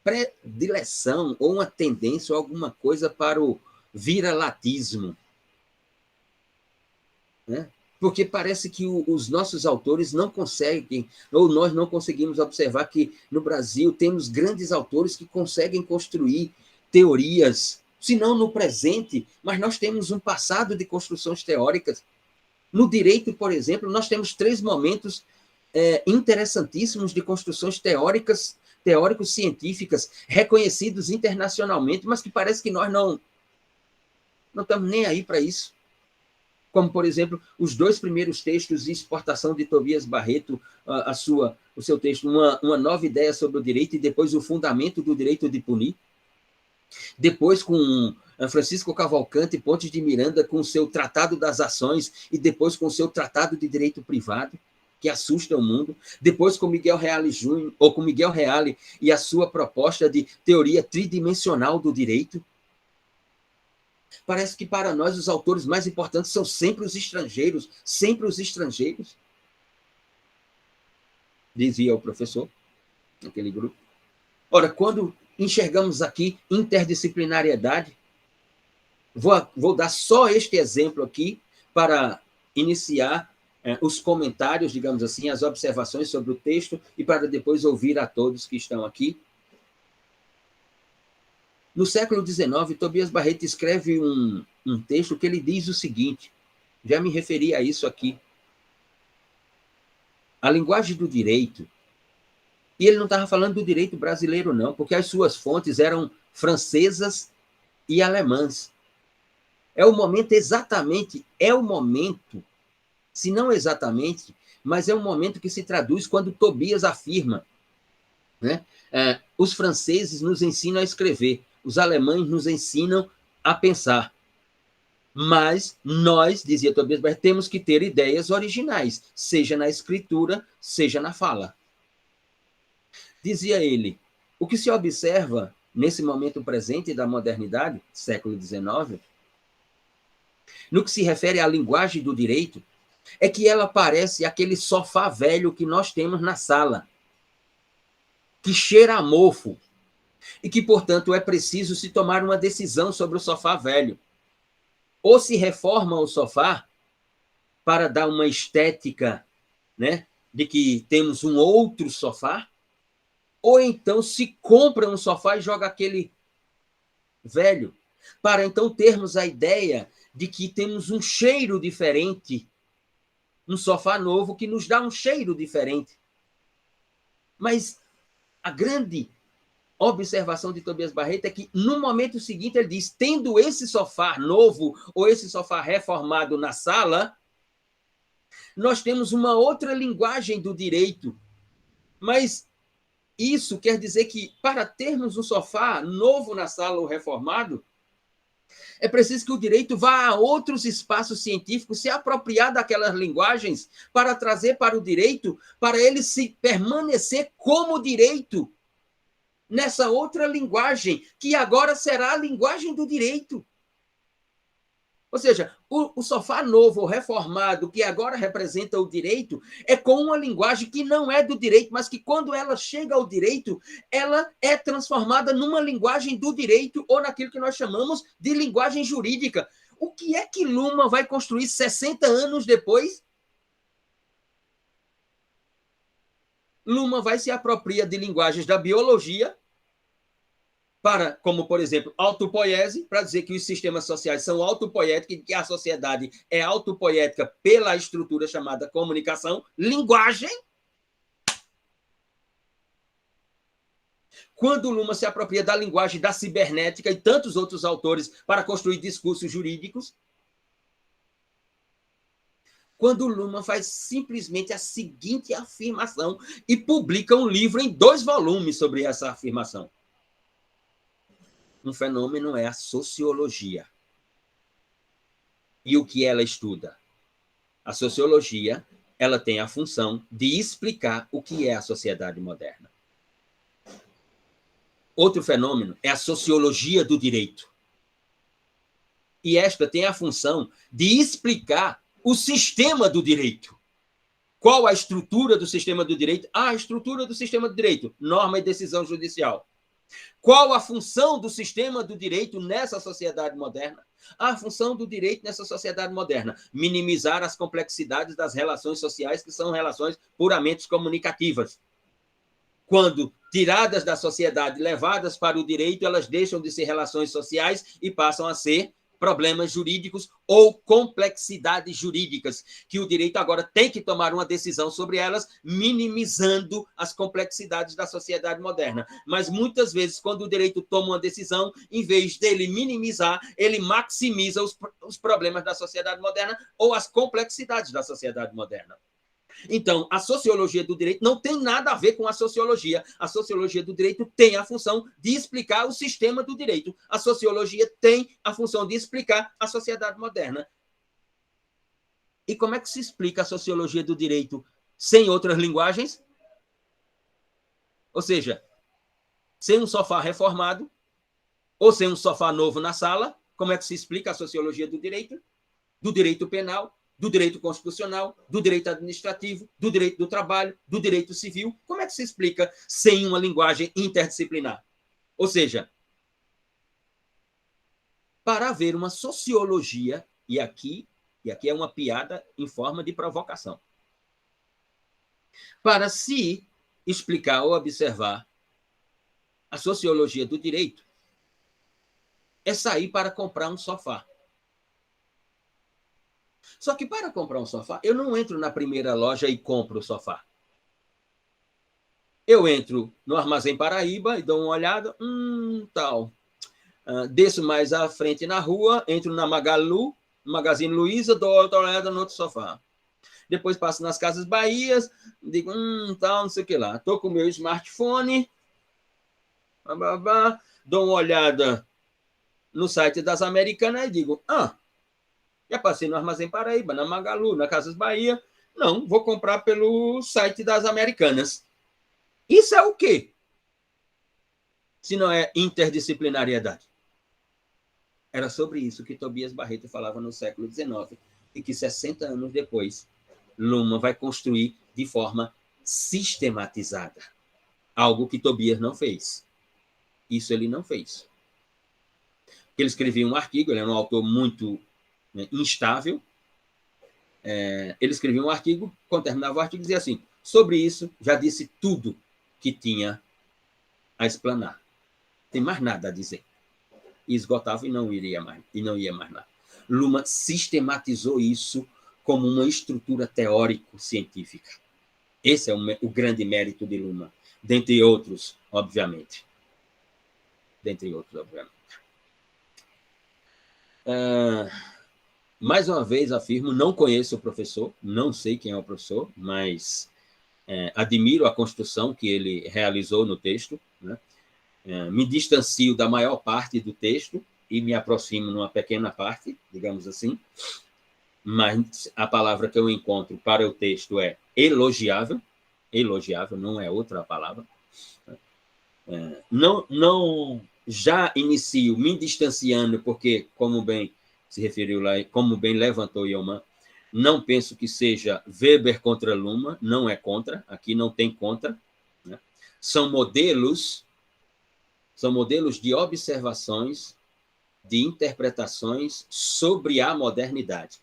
predileção ou uma tendência ou alguma coisa para o viralatismo, né? Porque parece que os nossos autores não conseguem, ou nós não conseguimos observar que no Brasil temos grandes autores que conseguem construir teorias, se não no presente, mas nós temos um passado de construções teóricas. No direito, por exemplo, nós temos 3 momentos interessantíssimos de construções teóricos-científicas, reconhecidos internacionalmente, mas que parece que nós não estamos nem aí para isso. Como, por exemplo, os 2 primeiros textos de exportação de Tobias Barreto, o seu texto, uma nova ideia sobre o direito, e depois o fundamento do direito de punir. Depois com Francisco Cavalcante Pontes de Miranda, com o seu Tratado das Ações, e depois com o seu Tratado de Direito Privado, que assusta o mundo. Depois com Miguel Reale Júnior, ou com Miguel Reale e a sua proposta de teoria tridimensional do direito. Parece que para nós os autores mais importantes são sempre os estrangeiros, dizia o professor naquele grupo. Ora, quando enxergamos aqui interdisciplinariedade, vou dar só este exemplo aqui para iniciar os comentários, digamos assim, as observações sobre o texto e para depois ouvir a todos que estão aqui. No século XIX, Tobias Barreto escreve um texto que ele diz o seguinte, já me referi a isso aqui. A linguagem do direito, e ele não estava falando do direito brasileiro, não, porque as suas fontes eram francesas e alemãs. É o momento, se não exatamente, mas é um momento que se traduz quando Tobias afirma, né? Os franceses nos ensinam a escrever, os alemães nos ensinam a pensar. Mas nós, dizia Tobias Barreto, temos que ter ideias originais, seja na escritura, seja na fala. Dizia ele, o que se observa nesse momento presente da modernidade, século XIX, no que se refere à linguagem do direito, é que ela parece aquele sofá velho que nós temos na sala. que cheira a mofo e que, portanto, é preciso se tomar uma decisão sobre o sofá velho. Ou se reforma o sofá para dar uma estética, né, de que temos um outro sofá, ou então se compra um sofá e joga aquele velho, para então termos a ideia de que temos um cheiro diferente, um sofá novo que nos dá um cheiro diferente. Mas a grande observação de Tobias Barreto é que, no momento seguinte, ele diz: tendo esse sofá novo ou esse sofá reformado na sala, nós temos uma outra linguagem do direito. Mas isso quer dizer que, para termos um sofá novo na sala ou reformado, é preciso que o direito vá a outros espaços científicos, se apropriar daquelas linguagens para trazer para o direito, para ele se permanecer como direito nessa outra linguagem, que agora será a linguagem do direito. Ou seja, o sofá novo ou reformado, que agora representa o direito, é com uma linguagem que não é do direito, mas que, quando ela chega ao direito, ela é transformada numa linguagem do direito, ou naquilo que nós chamamos de linguagem jurídica. O que é que Luhmann vai construir 60 anos depois? Luhmann vai se apropriar de linguagens da biologia, para, como, por exemplo, autopoiese, para dizer que os sistemas sociais são autopoéticos e que a sociedade é autopoética pela estrutura chamada comunicação, linguagem. Quando Luhmann se apropria da linguagem da cibernética e tantos outros autores para construir discursos jurídicos, quando Luhmann faz simplesmente a seguinte afirmação e publica um livro em 2 volumes sobre essa afirmação. Um fenômeno é a sociologia. E o que ela estuda? A sociologia, ela tem a função de explicar o que é a sociedade moderna. Outro fenômeno é a sociologia do direito. E esta tem a função de explicar o sistema do direito. Qual a estrutura do sistema do direito? A estrutura do sistema do direito: norma e decisão judicial. Qual a função do sistema do direito nessa sociedade moderna? A função do direito nessa sociedade moderna: minimizar as complexidades das relações sociais, que são relações puramente comunicativas. Quando tiradas da sociedade, levadas para o direito, elas deixam de ser relações sociais e passam a ser problemas jurídicos ou complexidades jurídicas, que o direito agora tem que tomar uma decisão sobre elas, minimizando as complexidades da sociedade moderna. Mas muitas vezes, quando o direito toma uma decisão, em vez dele minimizar, ele maximiza os problemas da sociedade moderna ou as complexidades da sociedade moderna. Então, a sociologia do direito não tem nada a ver com a sociologia. A sociologia do direito tem a função de explicar o sistema do direito. A sociologia tem a função de explicar a sociedade moderna. E como é que se explica a sociologia do direito sem outras linguagens? Ou seja, sem um sofá reformado ou sem um sofá novo na sala, como é que se explica a sociologia do direito penal, do direito constitucional, do direito administrativo, do direito do trabalho, do direito civil? Como é que se explica sem uma linguagem interdisciplinar? Ou seja, para haver uma sociologia, e aqui é uma piada em forma de provocação, para se explicar ou observar a sociologia do direito, é sair para comprar um sofá. Só que, para comprar um sofá, eu não entro na primeira loja e compro o sofá. Eu entro no Armazém Paraíba e dou uma olhada, tal. Desço mais à frente na rua, entro na Magalu, Magazine Luiza, dou outra olhada no outro sofá. Depois passo nas Casas Bahias, digo, tal, não sei o que lá. Estou com o meu smartphone, dou uma olhada no site das Americanas e digo, já passei no Armazém Paraíba, na Magalu, na Casas Bahia. Não, vou comprar pelo site das Americanas. Isso é o quê? Se não é interdisciplinariedade. Era sobre isso que Tobias Barreto falava no século XIX e que 60 anos depois, Luhmann vai construir de forma sistematizada. algo que Tobias não fez. Isso ele não fez. Ele escrevia um artigo, ele era um autor muito, né, instável. Ele escrevia um artigo, quando terminava o artigo, dizia assim: sobre isso, já disse tudo que tinha a explanar. Não tem mais nada a dizer. E esgotava e não ia mais nada. Luhmann sistematizou isso como uma estrutura teórico-científica. Esse é o grande mérito de Luhmann, dentre outros, obviamente. Mais uma vez, afirmo, não conheço o professor, não sei quem é o professor, mas admiro a construção que ele realizou no texto, né? Me distancio da maior parte do texto e me aproximo numa pequena parte, digamos assim, mas a palavra que eu encontro para o texto é elogiável, não é outra palavra. Não já inicio me distanciando, porque, como bem se referiu lá, como bem levantou Ioman, não penso que seja Weber contra Luhmann, não é contra, aqui não tem contra, né? São modelos de observações, de interpretações sobre a modernidade.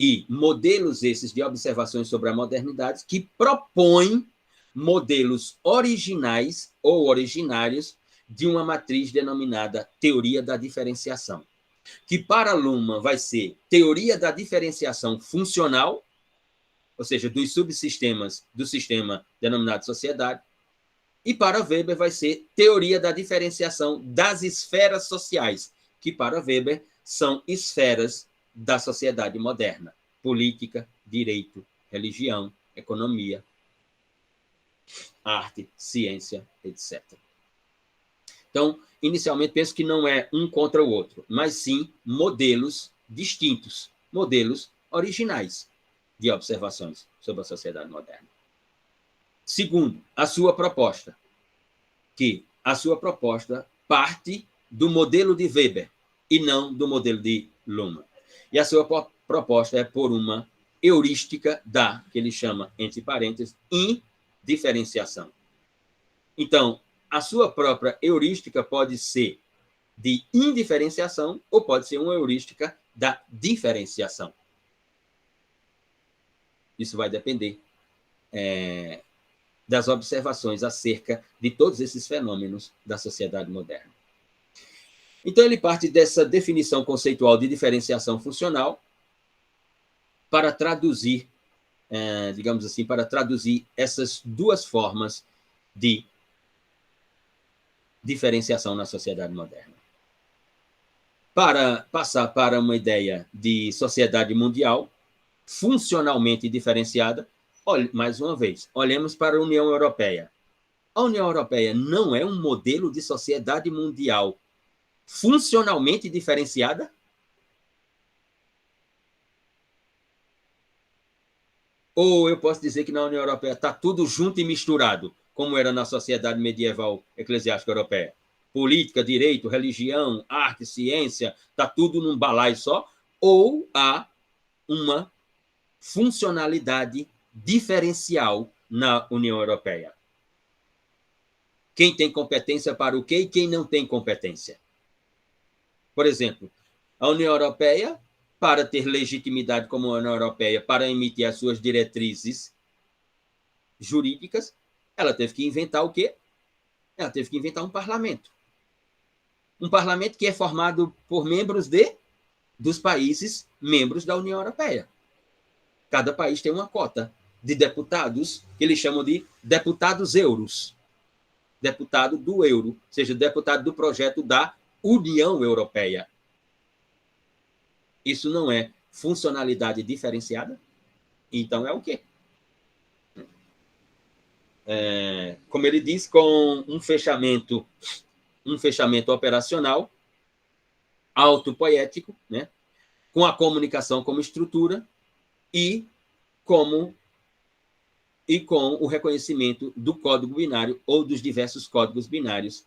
E modelos esses de observações sobre a modernidade que propõem modelos originais ou originários de uma matriz denominada teoria da diferenciação, que para Luhmann vai ser teoria da diferenciação funcional, ou seja, dos subsistemas do sistema denominado sociedade, e para Weber vai ser teoria da diferenciação das esferas sociais, que para Weber são esferas da sociedade moderna: política, direito, religião, economia, arte, ciência, etc. Então, inicialmente, penso que não é um contra o outro, mas sim modelos distintos, modelos originais de observações sobre a sociedade moderna. Segundo, a sua proposta, que a sua proposta parte do modelo de Weber e não do modelo de Luhmann. E a sua proposta é por uma heurística da, que ele chama, entre parênteses, indiferenciação. Então, a sua própria heurística pode ser de indiferenciação ou pode ser uma heurística da diferenciação. Isso vai depender das observações acerca de todos esses fenômenos da sociedade moderna. Então, ele parte dessa definição conceitual de diferenciação funcional para traduzir, digamos assim, para traduzir essas duas formas de diferenciação na sociedade moderna. Para passar para uma ideia de sociedade mundial funcionalmente diferenciada, mais uma vez, olhemos para a União Europeia. A União Europeia não é um modelo de sociedade mundial funcionalmente diferenciada? Ou eu posso dizer que na União Europeia está tudo junto e misturado, como era na sociedade medieval eclesiástica europeia? Política, direito, religião, arte, ciência, está tudo num balaio só? Ou há uma funcionalidade diferencial na União Europeia? Quem tem competência para o quê e quem não tem competência? Por exemplo, a União Europeia, para ter legitimidade como União Europeia, para emitir as suas diretrizes jurídicas, ela teve que inventar o quê? Ela teve que inventar um parlamento. Um parlamento que é formado por membros dos países membros da União Europeia. Cada país tem uma cota de deputados, que eles chamam de deputados euros. Deputado do euro, ou seja, deputado do projeto da União Europeia. Isso não é funcionalidade diferenciada? Então é o quê? Como ele diz, com um fechamento operacional, autopoético, né? Com a comunicação como estrutura e com o reconhecimento do código binário ou dos diversos códigos binários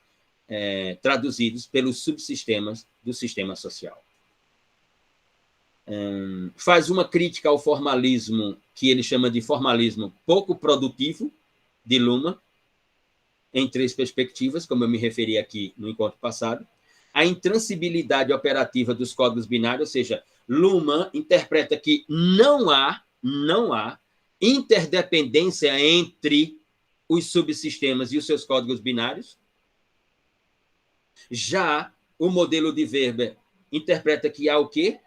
traduzidos pelos subsistemas do sistema social. Faz uma crítica ao formalismo, que ele chama de formalismo pouco produtivo, de Luhmann, em 3 perspectivas, como eu me referi aqui no encontro passado. A intransibilidade operativa dos códigos binários, ou seja, Luhmann interpreta que não há interdependência entre os subsistemas e os seus códigos binários. Já o modelo de Weber interpreta que há o quê?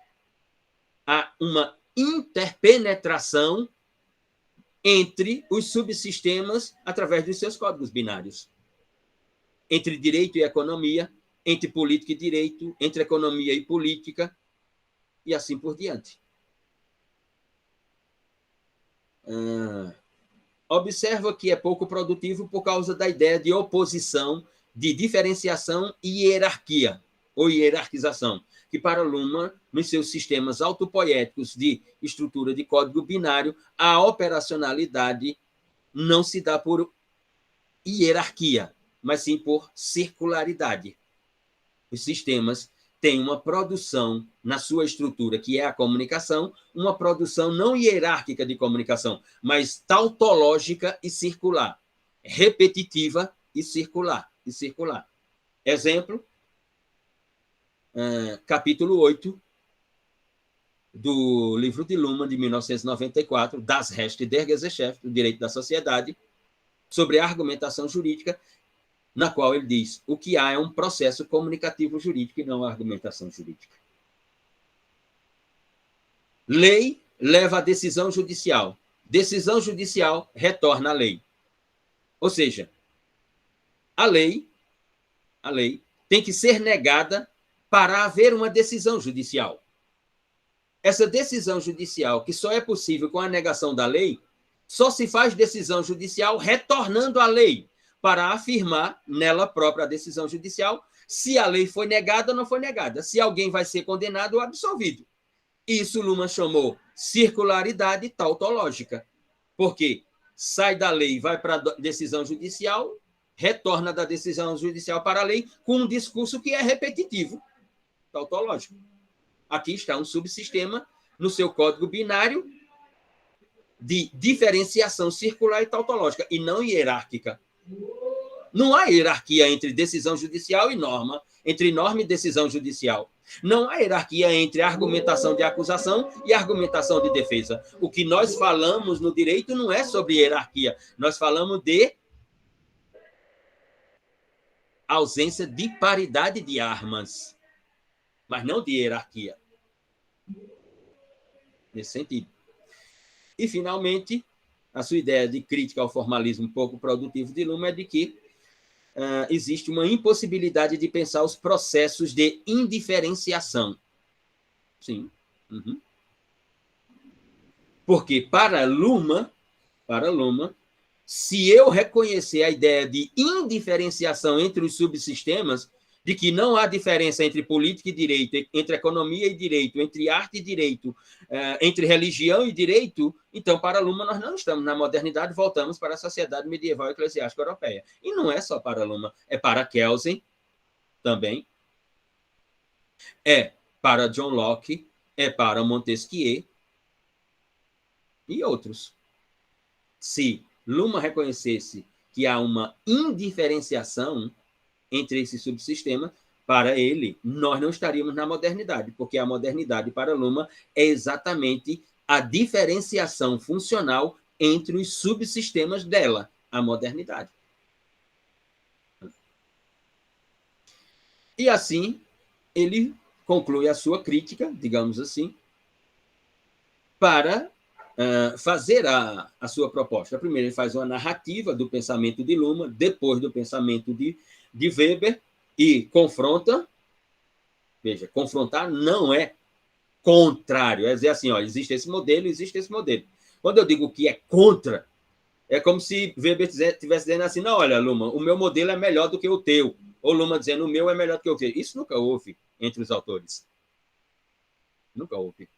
Há uma interpenetração entre os subsistemas através dos seus códigos binários. Entre direito e economia, entre política e direito, entre economia e política, e assim por diante. Observa que é pouco produtivo por causa da ideia de oposição, de diferenciação e hierarquia, ou hierarquização, que para Luhmann, nos seus sistemas autopoéticos de estrutura de código binário, a operacionalidade não se dá por hierarquia, mas sim por circularidade. Os sistemas têm uma produção na sua estrutura, que é a comunicação, uma produção não hierárquica de comunicação, mas tautológica e circular, repetitiva e circular. Exemplo, capítulo 8 do livro de Luhmann, de 1994, Das Rechte der Gesellschaft, o direito da sociedade, sobre a argumentação jurídica, na qual ele diz: o que há é um processo comunicativo jurídico e não a argumentação jurídica. Lei leva à decisão judicial. Decisão judicial retorna à lei. Ou seja, a lei tem que ser negada para haver uma decisão judicial. Essa decisão judicial, que só é possível com a negação da lei, só se faz decisão judicial retornando à lei, para afirmar nela própria a decisão judicial se a lei foi negada ou não foi negada, se alguém vai ser condenado ou absolvido. Isso Luhmann chamou circularidade tautológica, porque sai da lei, vai para a decisão judicial, retorna da decisão judicial para a lei com um discurso que é repetitivo, tautológico. Aqui está um subsistema no seu código binário de diferenciação circular e tautológica, e não hierárquica. Não há hierarquia entre decisão judicial e norma, entre norma e decisão judicial. Não há hierarquia entre argumentação de acusação e argumentação de defesa. O que nós falamos no direito não é sobre hierarquia, nós falamos de ausência de paridade de armas, mas não de hierarquia. Nesse sentido. E, finalmente, a sua ideia de crítica ao formalismo pouco produtivo de Luhmann é de que existe uma impossibilidade de pensar os processos de indiferenciação. Sim. Uhum. Porque, para Luhmann, se eu reconhecer a ideia de indiferenciação entre os subsistemas, de que não há diferença entre política e direito, entre economia e direito, entre arte e direito, entre religião e direito, então, para Luhmann, nós não estamos na modernidade, voltamos para a sociedade medieval eclesiástica europeia. E não é só para Luhmann, é para Kelsen também, é para John Locke, é para Montesquieu e outros. Se Luhmann reconhecesse que há uma indiferenciação entre esse subsistema, para ele, nós não estaríamos na modernidade, porque a modernidade, para Luhmann, é exatamente a diferenciação funcional entre os subsistemas dela, a modernidade. E assim, ele conclui a sua crítica, digamos assim, para fazer a sua proposta. Primeiro, ele faz uma narrativa do pensamento de Luhmann, depois do pensamento de Weber, e confronta. Veja, confrontar não é contrário, é dizer assim, ó, existe esse modelo, existe esse modelo. Quando eu digo que é contra, é como se Weber estivesse dizendo assim, não, olha, Luhmann, o meu modelo é melhor do que o teu, ou Luhmann dizendo, o meu é melhor do que o teu. Isso nunca houve entre os autores. Nunca houve.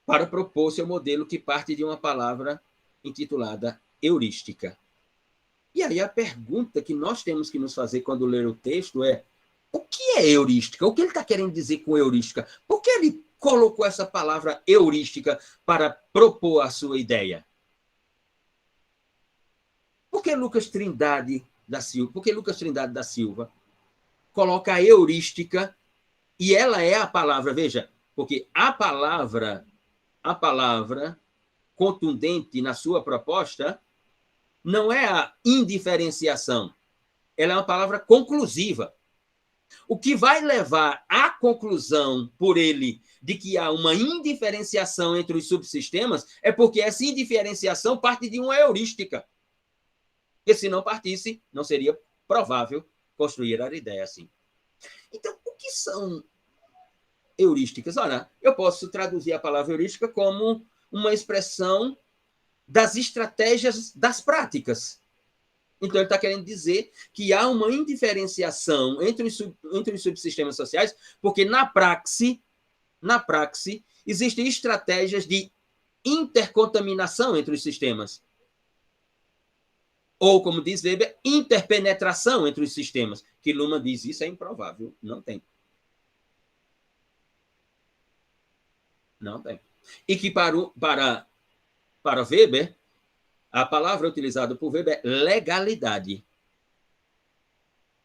Para propor seu modelo que parte de uma palavra intitulada heurística. E aí a pergunta que nós temos que nos fazer quando ler o texto é: o que é heurística? O que ele está querendo dizer com heurística? Por que ele colocou essa palavra heurística para propor a sua ideia? Por que Lucas Trindade da Silva coloca a heurística e ela é a palavra, veja, porque a palavra contundente na sua proposta não é a indiferenciação, ela é uma palavra conclusiva. O que vai levar à conclusão por ele de que há uma indiferenciação entre os subsistemas é porque essa indiferenciação parte de uma heurística. Porque se não partisse, não seria provável construir a ideia assim. Então, o que são heurísticas? Ora, eu posso traduzir a palavra heurística como uma expressão das estratégias das práticas. Então, ele está querendo dizer que há uma indiferenciação entre os subsistemas sociais, porque na praxe, existem estratégias de intercontaminação entre os sistemas. Ou, como diz Weber, interpenetração entre os sistemas, que Luhmann diz isso é improvável, não tem. Não tem. E que para Weber, a palavra utilizada por Weber é legalidade.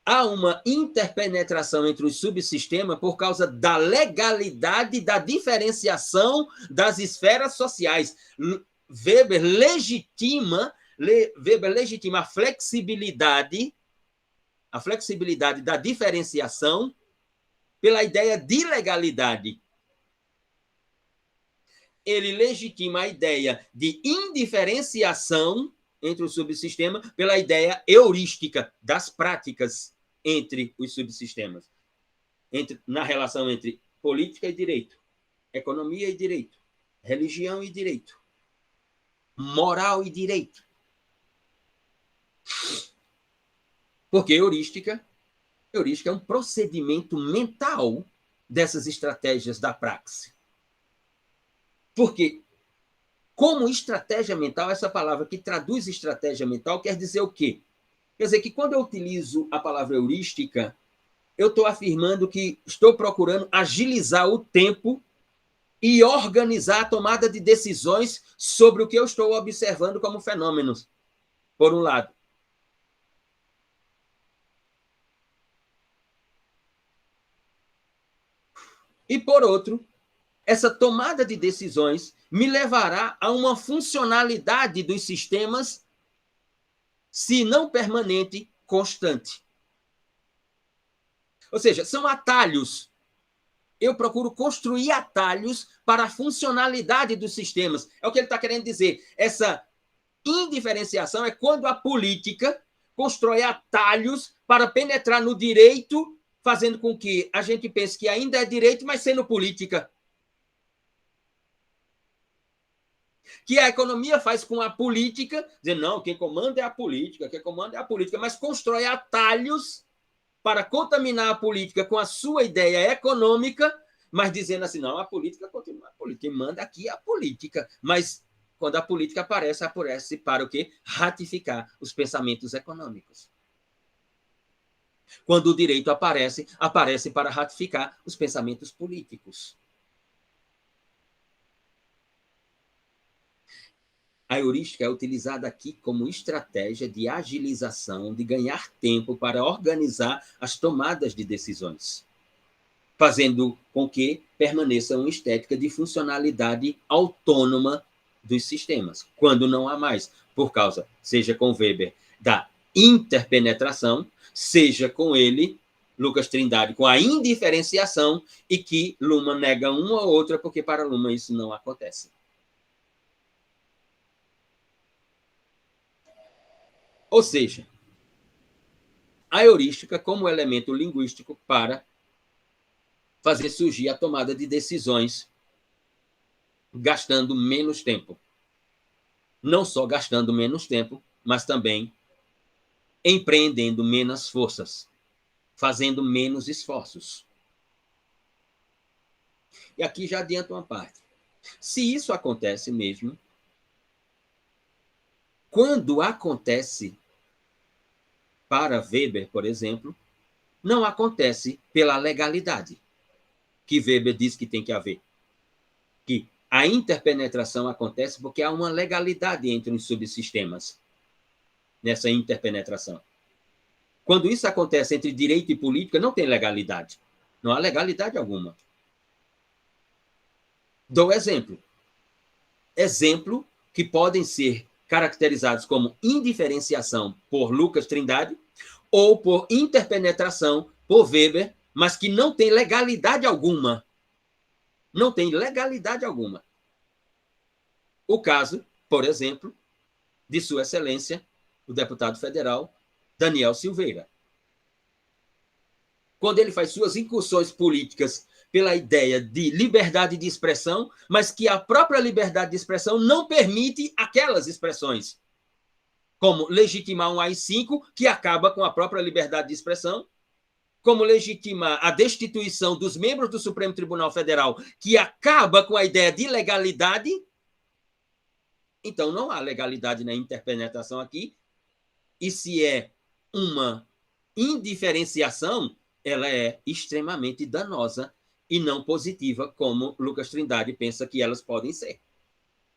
Há uma interpenetração entre os subsistemas por causa da legalidade da diferenciação das esferas sociais. Weber legitima a flexibilidade da diferenciação pela ideia de legalidade. Ele legitima a ideia de indiferenciação entre o subsistema pela ideia heurística das práticas entre os subsistemas, na relação entre política e direito, economia e direito, religião e direito, moral e direito. Porque heurística é um procedimento mental dessas estratégias da praxe. Porque, como estratégia mental, essa palavra que traduz estratégia mental quer dizer o quê? Quer dizer que quando eu utilizo a palavra heurística, eu estou afirmando que estou procurando agilizar o tempo e organizar a tomada de decisões sobre o que eu estou observando como fenômenos, por um lado. E, por outro, essa tomada de decisões me levará a uma funcionalidade dos sistemas, se não permanente, constante. Ou seja, são atalhos. Eu procuro construir atalhos para a funcionalidade dos sistemas. É o que ele está querendo dizer. Essa indiferenciação é quando a política constrói atalhos para penetrar no direito, fazendo com que a gente pense que ainda é direito, mas sendo política. Que a economia faz com a política, dizendo, não, quem comanda é a política, mas constrói atalhos para contaminar a política com a sua ideia econômica, mas dizendo assim, não, a política continua a política, quem manda aqui é a política. Mas quando a política aparece para o quê? Ratificar os pensamentos econômicos. Quando o direito aparece para ratificar os pensamentos políticos. A heurística é utilizada aqui como estratégia de agilização, de ganhar tempo para organizar as tomadas de decisões, fazendo com que permaneça uma estética de funcionalidade autônoma dos sistemas, quando não há mais, por causa, seja com Weber, da interpenetração, seja com ele, Lucas Trindade, com a indiferenciação, e que Luhmann nega uma ou outra, porque para Luhmann isso não acontece. Ou seja, a heurística como elemento linguístico para fazer surgir a tomada de decisões gastando menos tempo. Não só gastando menos tempo, mas também empreendendo menos forças, fazendo menos esforços. E aqui já adianto uma parte. Se isso acontece mesmo, quando acontece para Weber, por exemplo, não acontece pela legalidade, que Weber diz que tem que haver. Que a interpenetração acontece porque há uma legalidade entre os subsistemas. nessa interpenetração. Quando isso acontece entre direito e política, não tem legalidade. Não há legalidade alguma. Dou exemplo. Exemplo que podem ser caracterizados como indiferenciação por Lucas Trindade ou por interpenetração por Weber, mas que não tem legalidade alguma. Não tem legalidade alguma. O caso, por exemplo, de Sua Excelência, o deputado federal Daniel Silveira. Quando ele faz suas incursões políticas pela ideia de liberdade de expressão, mas que a própria liberdade de expressão não permite aquelas expressões, como legitimar um AI-5, que acaba com a própria liberdade de expressão, como legitimar a destituição dos membros do Supremo Tribunal Federal, que acaba com a ideia de legalidade. Então, não há legalidade na interpenetração aqui, e se é uma indiferenciação, ela é extremamente danosa e não positiva, como Lucas Trindade pensa que elas podem ser.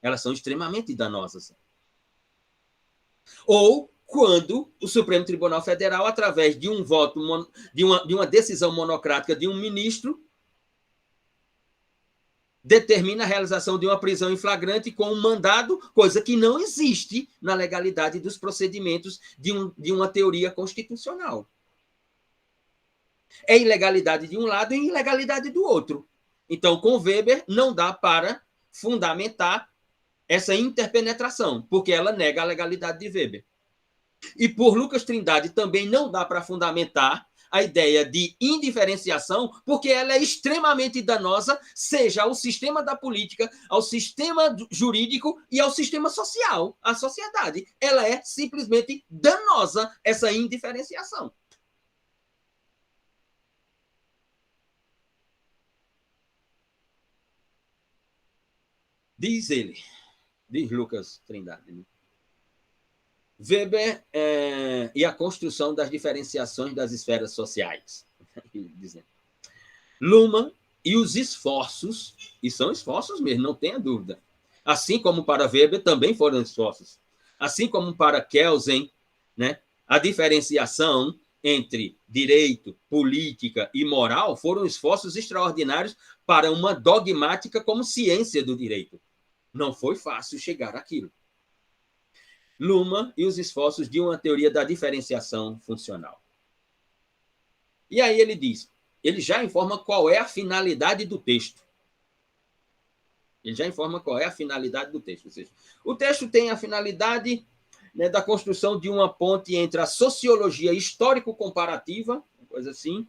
Elas são extremamente danosas. Ou quando o Supremo Tribunal Federal, através de um voto, de uma decisão monocrática de um ministro, determina a realização de uma prisão em flagrante com um mandado, coisa que não existe na legalidade dos procedimentos de uma teoria constitucional. É ilegalidade de um lado e ilegalidade do outro. Então, com Weber, não dá para fundamentar essa interpenetração, porque ela nega a legalidade de Weber. E por Lucas Trindade também não dá para fundamentar a ideia de indiferenciação, porque ela é extremamente danosa, seja ao sistema da política, ao sistema jurídico e ao sistema social, à sociedade. Ela é simplesmente danosa, essa indiferenciação. Diz ele, diz Lucas Trindade, Weber e a construção das diferenciações das esferas sociais. Luhmann e os esforços, e são esforços mesmo, não tenha dúvida. Assim como para Weber também foram esforços. Assim como para Kelsen, né, a diferenciação entre direito, política e moral foram esforços extraordinários para uma dogmática como ciência do direito. Não foi fácil chegar àquilo. Luhmann e os esforços de uma teoria da diferenciação funcional. E aí ele diz, ele já informa qual é a finalidade do texto. Ele já informa qual é a finalidade do texto. Ou seja, o texto tem a finalidade, né, da construção de uma ponte entre a sociologia histórico-comparativa, coisa assim,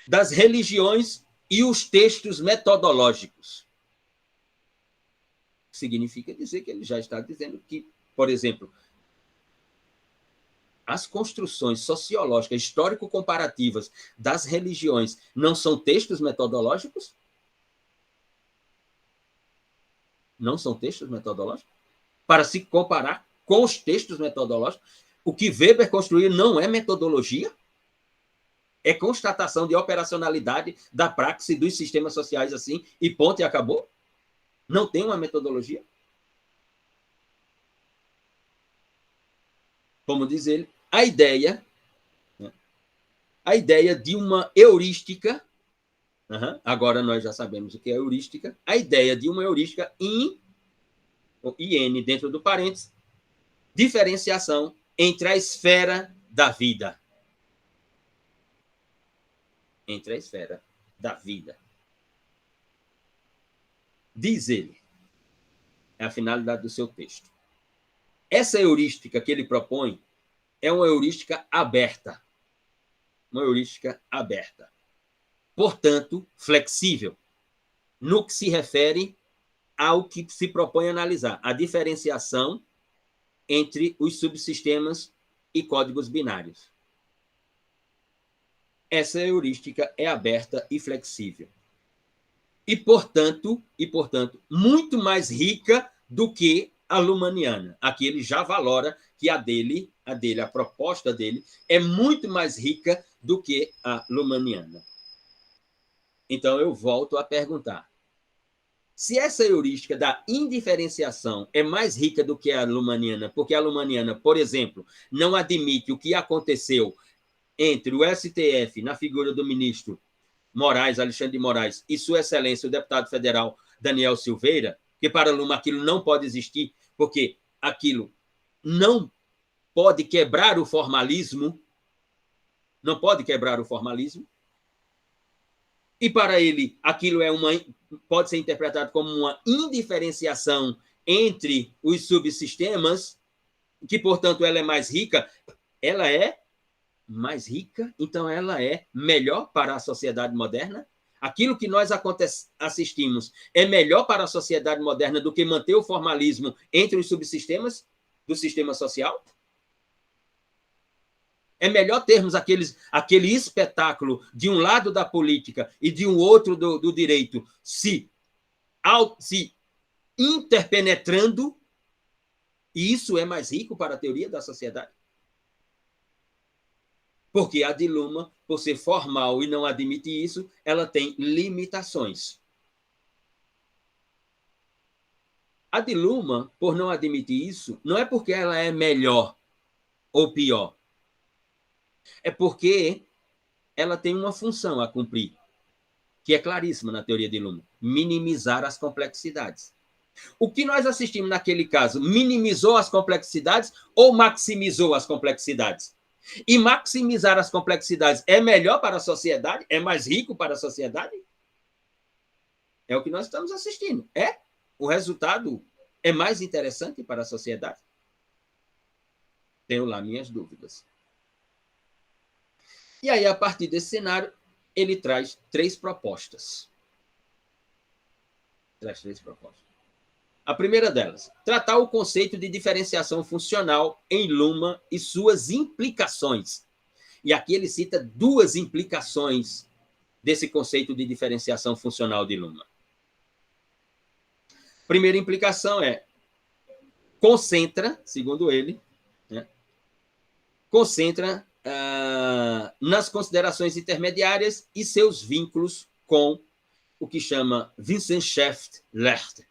das religiões e os textos metodológicos. Significa dizer que ele já está dizendo que, por exemplo, as construções sociológicas, histórico-comparativas das religiões não são textos metodológicos? Não são textos metodológicos? Para se comparar com os textos metodológicos, o que Weber construiu não é metodologia? É constatação de operacionalidade da praxe dos sistemas sociais assim, e ponto e acabou? Não tem uma metodologia? Como diz ele, a ideia de uma heurística, agora nós já sabemos o que é heurística, a ideia de uma heurística in dentro do parênteses, diferenciação entre a esfera da vida. Entre a esfera da vida. Diz ele, é a finalidade do seu texto. Essa heurística que ele propõe é uma heurística aberta. Uma heurística aberta. Portanto, flexível, no que se refere ao que se propõe analisar, a diferenciação entre os subsistemas e códigos binários. Essa heurística é aberta e flexível. E, portanto, muito mais rica do que a luhmanniana. Aqui ele já valora que a proposta dele, é muito mais rica do que a luhmanniana. Então, eu volto a perguntar. Se essa heurística da indiferenciação é mais rica do que a lumaniana, porque a lumaniana, por exemplo, não admite o que aconteceu entre o STF, na figura do ministro Moraes, Alexandre de Moraes, e Sua Excelência, o deputado federal Daniel Silveira, que para Luma aquilo não pode existir, porque aquilo não pode quebrar o formalismo, não pode quebrar o formalismo, e para ele aquilo pode ser interpretado como uma indiferenciação entre os subsistemas, que, portanto, ela é mais rica. Ela é mais rica, então ela é melhor para a sociedade moderna? Aquilo que nós assistimos é melhor para a sociedade moderna do que manter o formalismo entre os subsistemas do sistema social? É melhor termos aquele espetáculo de um lado da política e de um outro do direito se interpenetrando, e isso é mais rico para a teoria da sociedade? Porque a de Luma, por ser formal e não admite isso, ela tem limitações. A de Luma, por não admitir isso, não é porque ela é melhor ou pior, é porque ela tem uma função a cumprir, que é claríssima na teoria de Luma: minimizar as complexidades. O que nós assistimos naquele caso, minimizou as complexidades ou maximizou as complexidades? E maximizar as complexidades é melhor para a sociedade? É mais rico para a sociedade? É o que nós estamos assistindo. O resultado é mais interessante para a sociedade? Tenho lá minhas dúvidas. E aí, a partir desse cenário, ele traz três propostas. A primeira delas, tratar o conceito de diferenciação funcional em Luma e suas implicações. E aqui ele cita duas implicações desse conceito de diferenciação funcional de Luma. Primeira implicação concentra, segundo ele, concentra nas considerações intermediárias e seus vínculos com o que chama Wissenschaft-Lehre.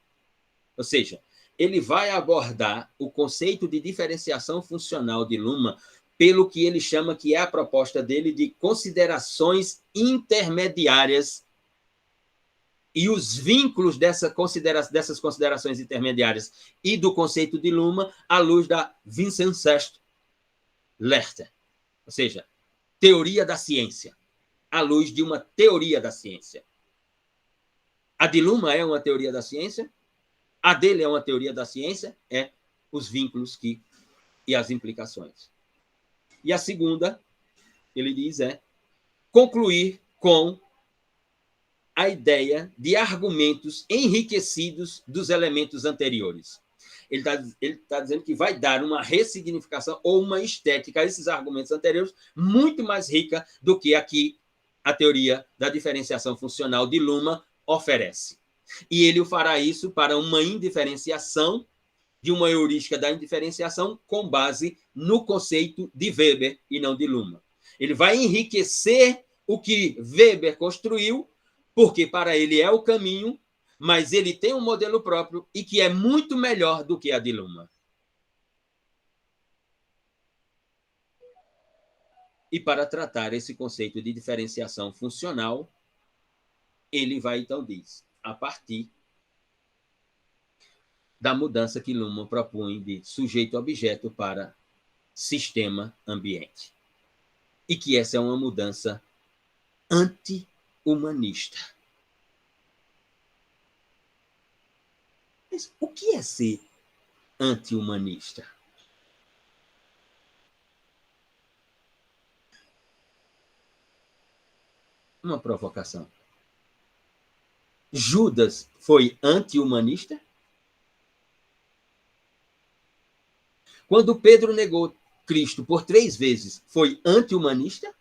Ou seja, ele vai abordar o conceito de diferenciação funcional de Luma pelo que ele chama, que é a proposta dele, de considerações intermediárias e os vínculos dessas considerações intermediárias e do conceito de Luma à luz da Wissenschaft-Lehre, ou seja, teoria da ciência, à luz de uma teoria da ciência. A de Luma é uma teoria da ciência, a dele é uma teoria da ciência, os vínculos e as implicações. E a segunda, ele diz, concluir com a ideia de argumentos enriquecidos dos elementos anteriores. Ele está dizendo que vai dar uma ressignificação ou uma estética a esses argumentos anteriores muito mais rica do que aqui a teoria da diferenciação funcional de Luma oferece. E ele fará isso para uma indiferenciação, de uma heurística da indiferenciação com base no conceito de Weber e não de Luma. Ele vai enriquecer o que Weber construiu, porque para ele é o caminho, mas ele tem um modelo próprio e que é muito melhor do que a de Luma. E para tratar esse conceito de diferenciação funcional, ele vai, então, diz, a partir da mudança que Luhmann propõe de sujeito-objeto para sistema-ambiente. E que essa é uma mudança anti-humanista. Mas o que é ser anti-humanista? Uma provocação. Judas foi anti-humanista? Quando Pedro negou Cristo por 3 vezes, foi anti-humanista?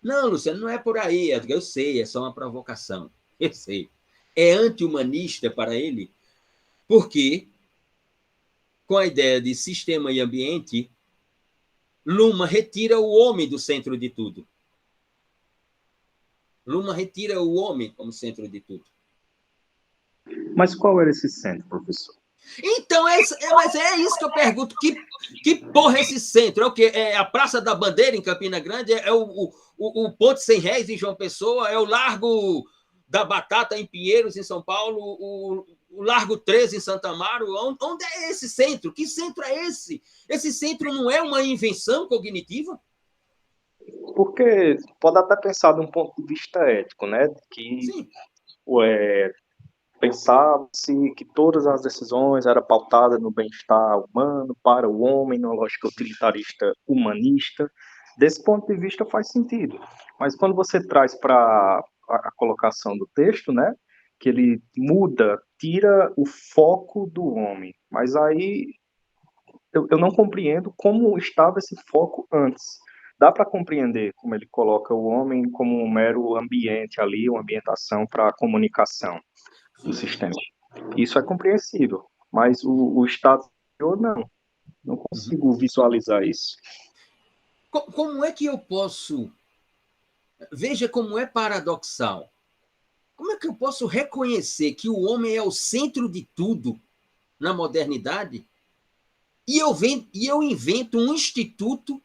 Não, Luciano, não é por aí. Eu sei, é só uma provocação. Eu sei. É anti-humanista para ele porque, com a ideia de sistema e ambiente, Luhmann retira o homem do centro de tudo. Luhmann retira o homem como centro de tudo. Mas qual era esse centro, professor? Então, mas é isso que eu pergunto. Que porra é esse centro? É o quê? É a Praça da Bandeira, em Campina Grande? É o Ponte Sem Réis, em João Pessoa? É o Largo da Batata, em Pinheiros, em São Paulo? O Largo 13, em Santa Amaro? Onde é esse centro? Que centro é esse? Esse centro não é uma invenção cognitiva? Porque pode até pensar de um ponto de vista ético, né? Que Sim. Pensava-se que todas as decisões eram pautadas no bem-estar humano, para o homem, numa lógica utilitarista humanista. Desse ponto de vista faz sentido. Mas quando você traz para a colocação do texto, né, que ele muda, tira o foco do homem. Mas aí eu não compreendo como estava esse foco antes. Dá para compreender como ele coloca o homem como um mero ambiente ali, uma ambientação para a comunicação do sistema. Isso é compreensível, mas o Estado não Uhum. consigo visualizar isso. Como é que eu posso... Veja como é paradoxal. Como é que eu posso reconhecer que o homem é o centro de tudo na modernidade e eu invento um instituto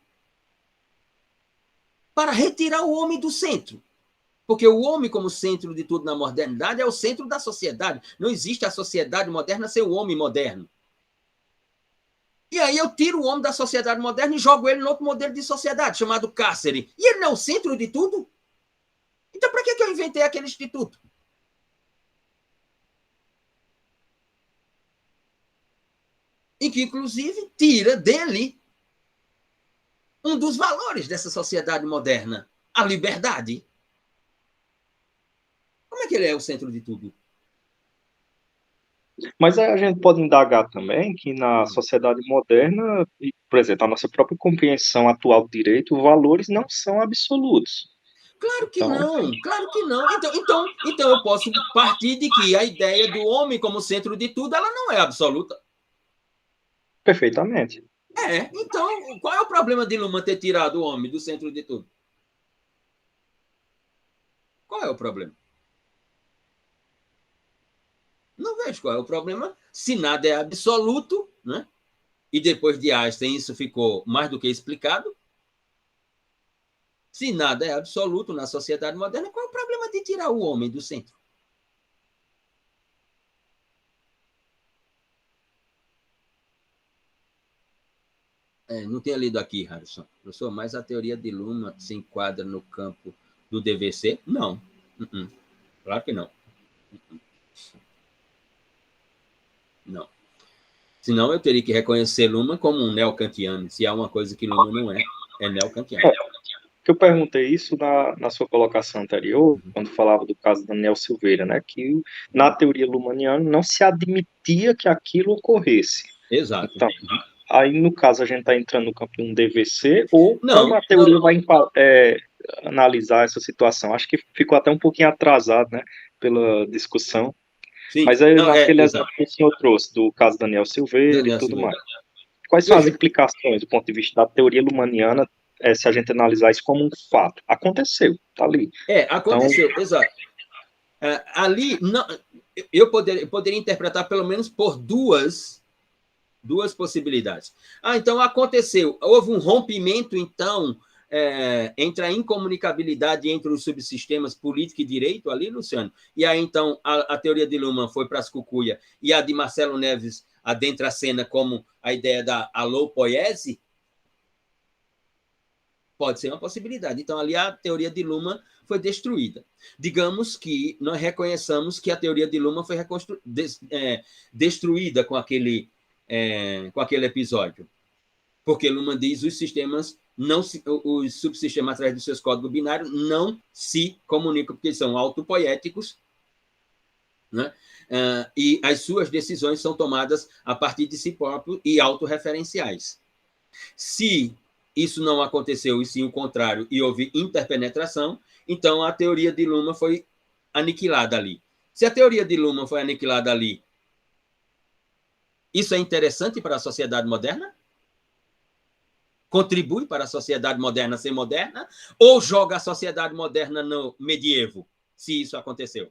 para retirar o homem do centro? Porque o homem, como centro de tudo na modernidade, é o centro da sociedade. Não existe a sociedade moderna sem o homem moderno. E aí eu tiro o homem da sociedade moderna e jogo ele em outro modelo de sociedade, chamado cárcere. E ele não é o centro de tudo? Então, para que eu inventei aquele instituto? E que, inclusive, tira dele um dos valores dessa sociedade moderna, a liberdade. Como é que ele é o centro de tudo? Mas a gente pode indagar também que na sociedade moderna, por exemplo, a nossa própria compreensão atual do direito, os valores não são absolutos. Claro que Então, não, claro que não. Então eu posso partir de que a ideia do homem como centro de tudo, ela não é absoluta. perfeitamente. Então, qual é o problema de Luhmann ter tirado o homem do centro de tudo? Qual é o problema? Não vejo qual é o problema. Se nada é absoluto, né? E depois de Einstein isso ficou mais do que explicado. Se nada é absoluto na sociedade moderna, qual é o problema de tirar o homem do centro? Não tinha lido aqui, Harrison. Professor, mas a teoria de Luhmann se enquadra no campo do DVC? Não. Claro que não. Não. Senão eu teria que reconhecer Luhmann como um neocantiano. Se há uma coisa que Luhmann não é neocantiano. Eu perguntei isso na sua colocação anterior, quando falava do caso da Daniel Silveira, né, que na teoria lumaniana não se admitia que aquilo ocorresse. Exato. Então, aí no caso a gente está entrando no campo de um DVC, ou Não, como a teoria vai analisar essa situação? Acho que ficou até um pouquinho atrasado, né, pela discussão. sim. Mas aí Não, naquele exato. exemplo que o senhor trouxe, do caso Daniel Silveira Daniel e tudo Silveira. mais. Quais são as Veja, implicações do ponto de vista da teoria lumaniana, se a gente analisar isso como um fato? Aconteceu, tá ali. aconteceu, então, exato. Ali, não, eu poderia interpretar pelo menos por duas possibilidades. Então aconteceu, houve um rompimento, então, entre a incomunicabilidade entre os subsistemas político e direito ali, Luciano, e aí então a teoria de Luhmann foi para as cucuia e a de Marcelo Neves adentra a cena como a ideia da alopoiese. Pode ser uma possibilidade. Então, ali a teoria de Luhmann foi destruída. Digamos que nós reconheçamos que a teoria de Luhmann foi destruída com aquele episódio. Porque Luhmann diz que os sistemas, os subsistemas através dos seus códigos binários não se comunicam, porque são autopoéticos, né? E as suas decisões são tomadas a partir de si próprio e autorreferenciais. Se isso não aconteceu, e sim o contrário, e houve interpenetração, então a teoria de Luhmann foi aniquilada ali. Se a teoria de Luhmann foi aniquilada ali, isso é interessante para a sociedade moderna? Contribui para a sociedade moderna ser moderna? Ou joga a sociedade moderna no medievo, se isso aconteceu?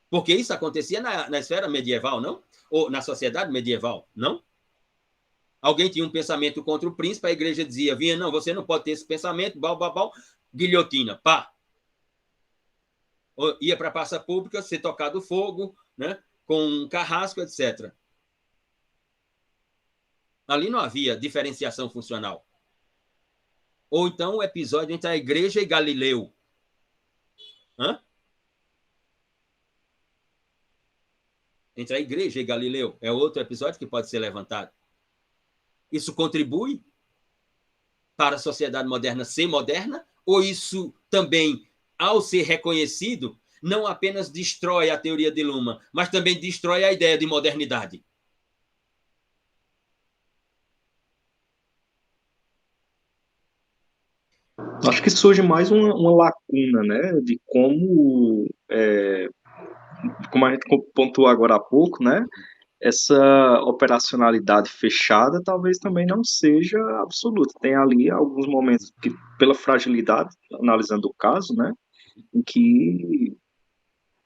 Porque isso acontecia na esfera medieval, não? Ou na sociedade medieval, não? Alguém tinha um pensamento contra o príncipe, a igreja dizia, vinha, não, você não pode ter esse pensamento, bal, guilhotina, pá. Ou ia para a praça pública, ser tocado fogo, né, com um carrasco, etc. Ali não havia diferenciação funcional. Ou então o episódio entre a igreja e Galileu. Hã? Entre a igreja e Galileu. É outro episódio que pode ser levantado. Isso contribui para a sociedade moderna ser moderna? Ou isso também, ao ser reconhecido, não apenas destrói a teoria de Luhmann, mas também destrói a ideia de modernidade? Acho que surge mais uma lacuna, né, de como a gente pontuou agora há pouco, né, essa operacionalidade fechada talvez também não seja absoluta. Tem ali alguns momentos que, pela fragilidade, analisando o caso, né, em que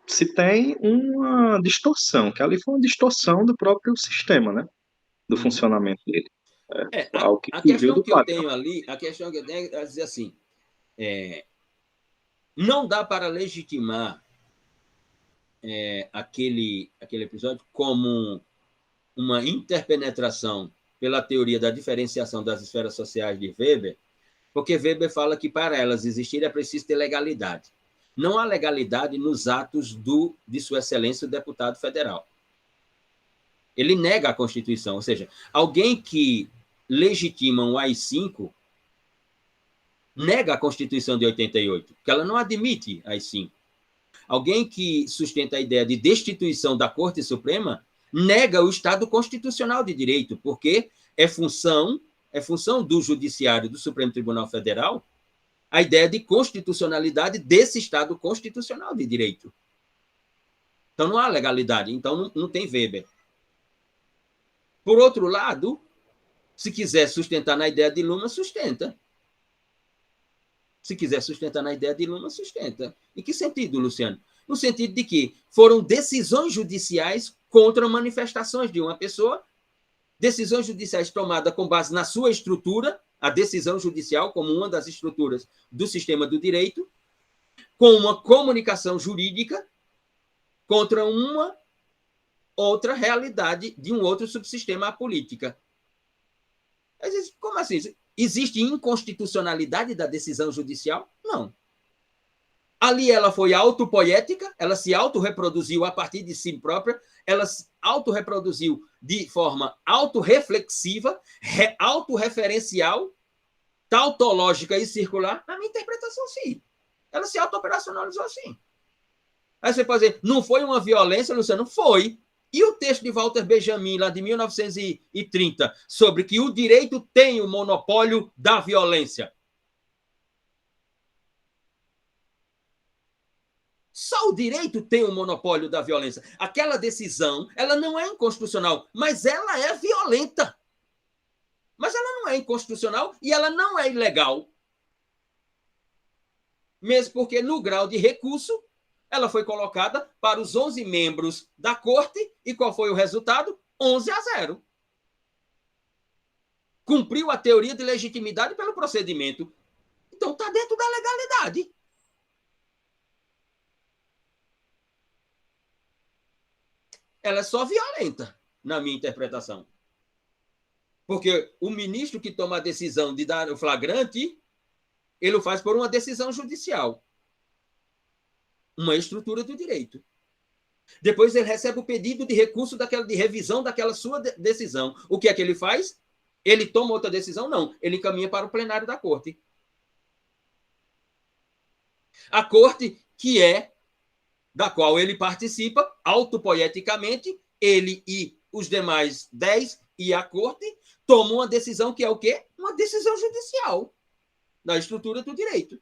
se tem uma distorção, que ali foi uma distorção do próprio sistema, né, do funcionamento dele. Algo que A fugiu questão do que eu padrão. tenho ali, a questão que eu tenho é dizer assim, não dá para legitimar aquele episódio como uma interpenetração pela teoria da diferenciação das esferas sociais de Weber, porque Weber fala que para elas existir é preciso ter legalidade. Não há legalidade nos atos de Sua Excelência o deputado federal. Ele nega a Constituição, ou seja, alguém que legitima um AI-5 nega a Constituição de 88, porque ela não admite AI-5. Alguém que sustenta a ideia de destituição da Corte Suprema nega o Estado constitucional de direito, porque é função do Judiciário do Supremo Tribunal Federal a ideia de constitucionalidade desse Estado constitucional de direito. Então não há legalidade, então não tem Weber. Por outro lado, se quiser sustentar na ideia de Luhmann, sustenta. Se quiser sustentar na ideia de Luhmann, sustenta. Em que sentido, Luciano? No sentido de que foram decisões judiciais contra manifestações de uma pessoa, decisões judiciais tomadas com base na sua estrutura, a decisão judicial como uma das estruturas do sistema do direito, com uma comunicação jurídica contra uma outra realidade de um outro subsistema política. Como assim? Existe inconstitucionalidade da decisão judicial? Não. Ali ela foi autopoética, ela se autorreproduziu a partir de si própria, ela se autorreproduziu de forma autorreflexiva, autorreferencial, tautológica e circular. Na minha interpretação, sim. Ela se auto-operacionalizou assim. Aí você pode dizer, não foi uma violência, Luciano? Foi. E o texto de Walter Benjamin, lá de 1930, sobre que o direito tem o monopólio da violência? Só o direito tem o monopólio da violência. Aquela decisão, ela não é inconstitucional, mas ela é violenta. Mas ela não é inconstitucional e ela não é ilegal. Mesmo porque, no grau de recurso, ela foi colocada para os 11 membros da corte e qual foi o resultado? 11-0. Cumpriu a teoria de legitimidade pelo procedimento. Então, está dentro da legalidade. Ela é só violenta, na minha interpretação. Porque o ministro que toma a decisão de dar o flagrante, ele o faz por uma decisão judicial. Uma estrutura do direito. Depois ele recebe o pedido de recurso de revisão daquela sua decisão. O que é que ele faz? Ele toma outra decisão? Não. Ele encaminha para o plenário da corte. A corte, que é da qual ele participa, autopoeticamente, ele e os demais 10 e a corte tomam uma decisão que é o quê? Uma decisão judicial na estrutura do direito.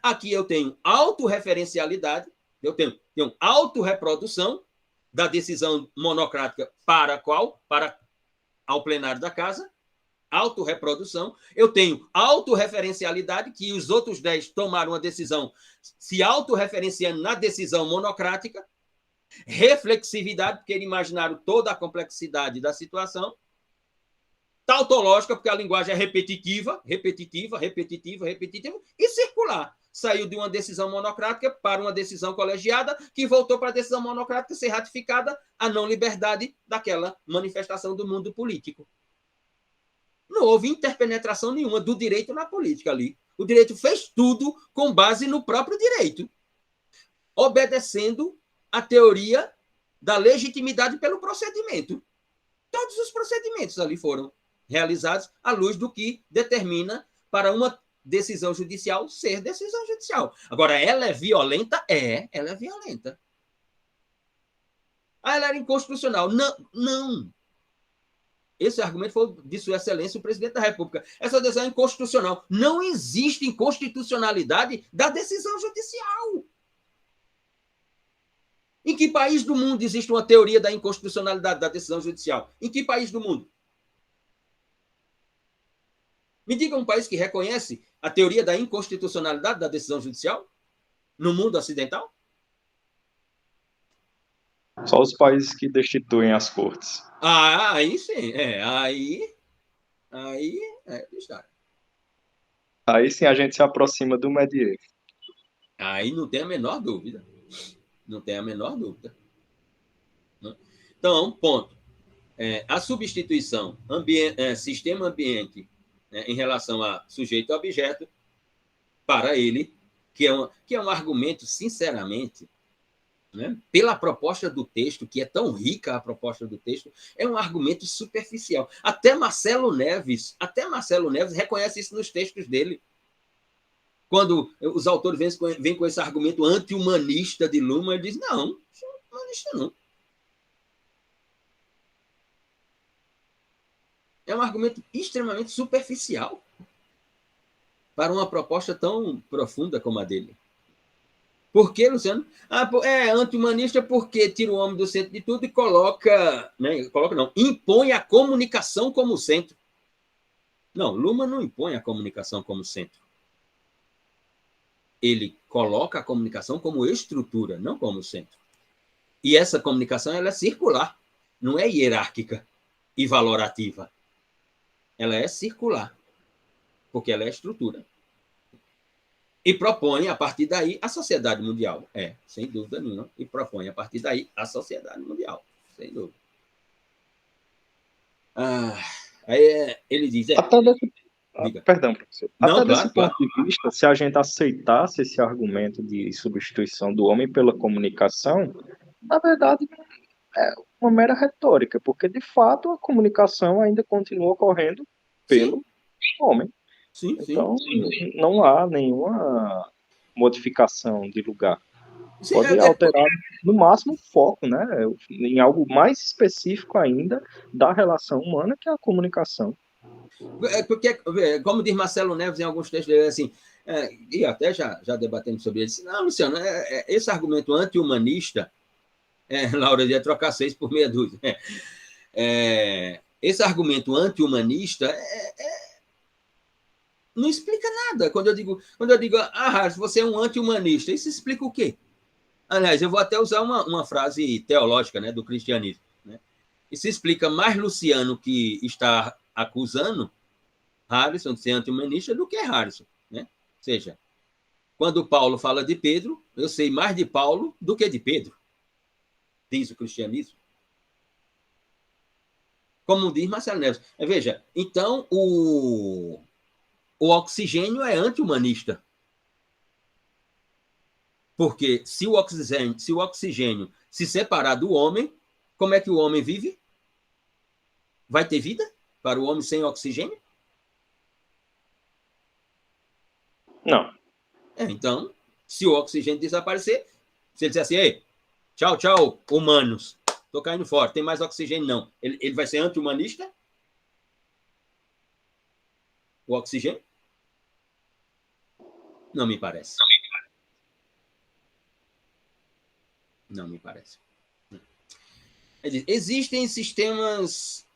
Aqui eu tenho autorreferencialidade, eu tenho autorreprodução da decisão monocrática para qual? Para ao plenário da casa, autorreprodução. Eu tenho autorreferencialidade, que os outros 10 tomaram uma decisão se autorreferenciando na decisão monocrática, reflexividade, porque eles imaginaram toda a complexidade da situação, tautológica, porque a linguagem é repetitiva, e circular. Saiu de uma decisão monocrática para uma decisão colegiada, que voltou para a decisão monocrática ser ratificada a não liberdade daquela manifestação do mundo político. Não houve interpenetração nenhuma do direito na política ali. O direito fez tudo com base no próprio direito, obedecendo a teoria da legitimidade pelo procedimento. Todos os procedimentos ali foram realizados à luz do que determina para uma decisão judicial ser decisão judicial. Agora, ela é violenta? Ela é violenta. Ela era inconstitucional? Não. Esse argumento foi de Sua Excelência, o presidente da República. Essa decisão é inconstitucional. Não existe inconstitucionalidade da decisão judicial. Em que país do mundo existe uma teoria da inconstitucionalidade da decisão judicial? Em que país do mundo? Me diga um país que reconhece a teoria da inconstitucionalidade da decisão judicial no mundo ocidental? Só os países que destituem as cortes. Aí sim. Está. Aí sim a gente se aproxima do medievo. Aí não tem a menor dúvida. Não tem a menor dúvida. Então, ponto. A substituição sistema-ambiente, né, em relação a sujeito-objeto, para ele, que é um argumento, sinceramente, né, pela proposta do texto, que é tão rica a proposta do texto, é um argumento superficial. Até Marcelo Neves reconhece isso nos textos dele. Quando os autores vêm com esse argumento anti-humanista de Luhmann, ele diz, não, humanista não. É um argumento extremamente superficial para uma proposta tão profunda como a dele. Por que, Luciano? É anti-humanista porque tira o homem do centro de tudo e impõe a comunicação como centro. Não, Luhmann não impõe a comunicação como centro. Ele coloca a comunicação como estrutura, não como centro. E essa comunicação ela é circular, não é hierárquica e valorativa. Ela é circular, porque ela é estrutura. E propõe, a partir daí, a sociedade mundial. Sem dúvida nenhuma. E propõe, a partir daí, a sociedade mundial. Sem dúvida. Aí ele diz... Perdão, professor. Até desse ponto de vista, se a gente aceitasse esse argumento de substituição do homem pela comunicação, na verdade, é uma mera retórica, porque, de fato, a comunicação ainda continua ocorrendo pelo homem. Sim. Então, não há nenhuma modificação de lugar. Pode alterar, no máximo, o foco, né? Em algo mais específico ainda da relação humana, que é a comunicação. Porque, como diz Marcelo Neves em alguns textos, ele assim, e até já debatemos sobre ele, não, Luciano, esse argumento anti-humanista, Laura, ia trocar 6 por meia dúzia. Esse argumento anti-humanista não explica nada. Quando eu digo, Harris, você é um anti-humanista, isso explica o quê? Aliás, eu vou até usar uma frase teológica, né, do cristianismo. Né? Isso explica mais Luciano, que está acusando Harrison de ser anti-humanista, do que Harrison. Né? Ou seja, quando Paulo fala de Pedro, eu sei mais de Paulo do que de Pedro, diz o cristianismo. Como diz Marcelo Neves. Veja, então o oxigênio é anti-humanista. Porque se o oxigênio se separar do homem, como é que o homem vive? Vai ter vida para o homem sem oxigênio? Não. Então, se o oxigênio desaparecer, se ele disser assim, ei, tchau, humanos, estou caindo fora, tem mais oxigênio não. Ele vai ser anti-humanista? O oxigênio? Não me parece. Não me parece. Existem sistemas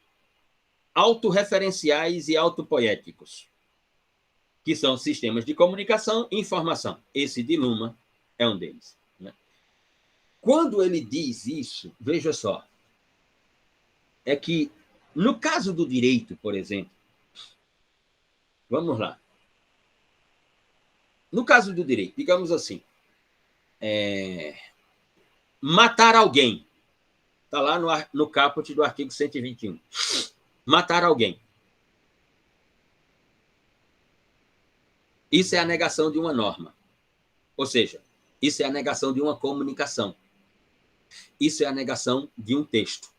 autorreferenciais e autopoéticos, que são sistemas de comunicação e informação. Esse de Luhmann é um deles. Né? Quando ele diz isso, veja só, é que, no caso do direito, por exemplo, vamos lá. No caso do direito, digamos assim, matar alguém. Está lá no caput do artigo 121. Matar alguém. Isso é a negação de uma norma. Ou seja, isso é a negação de uma comunicação. Isso é a negação de um texto.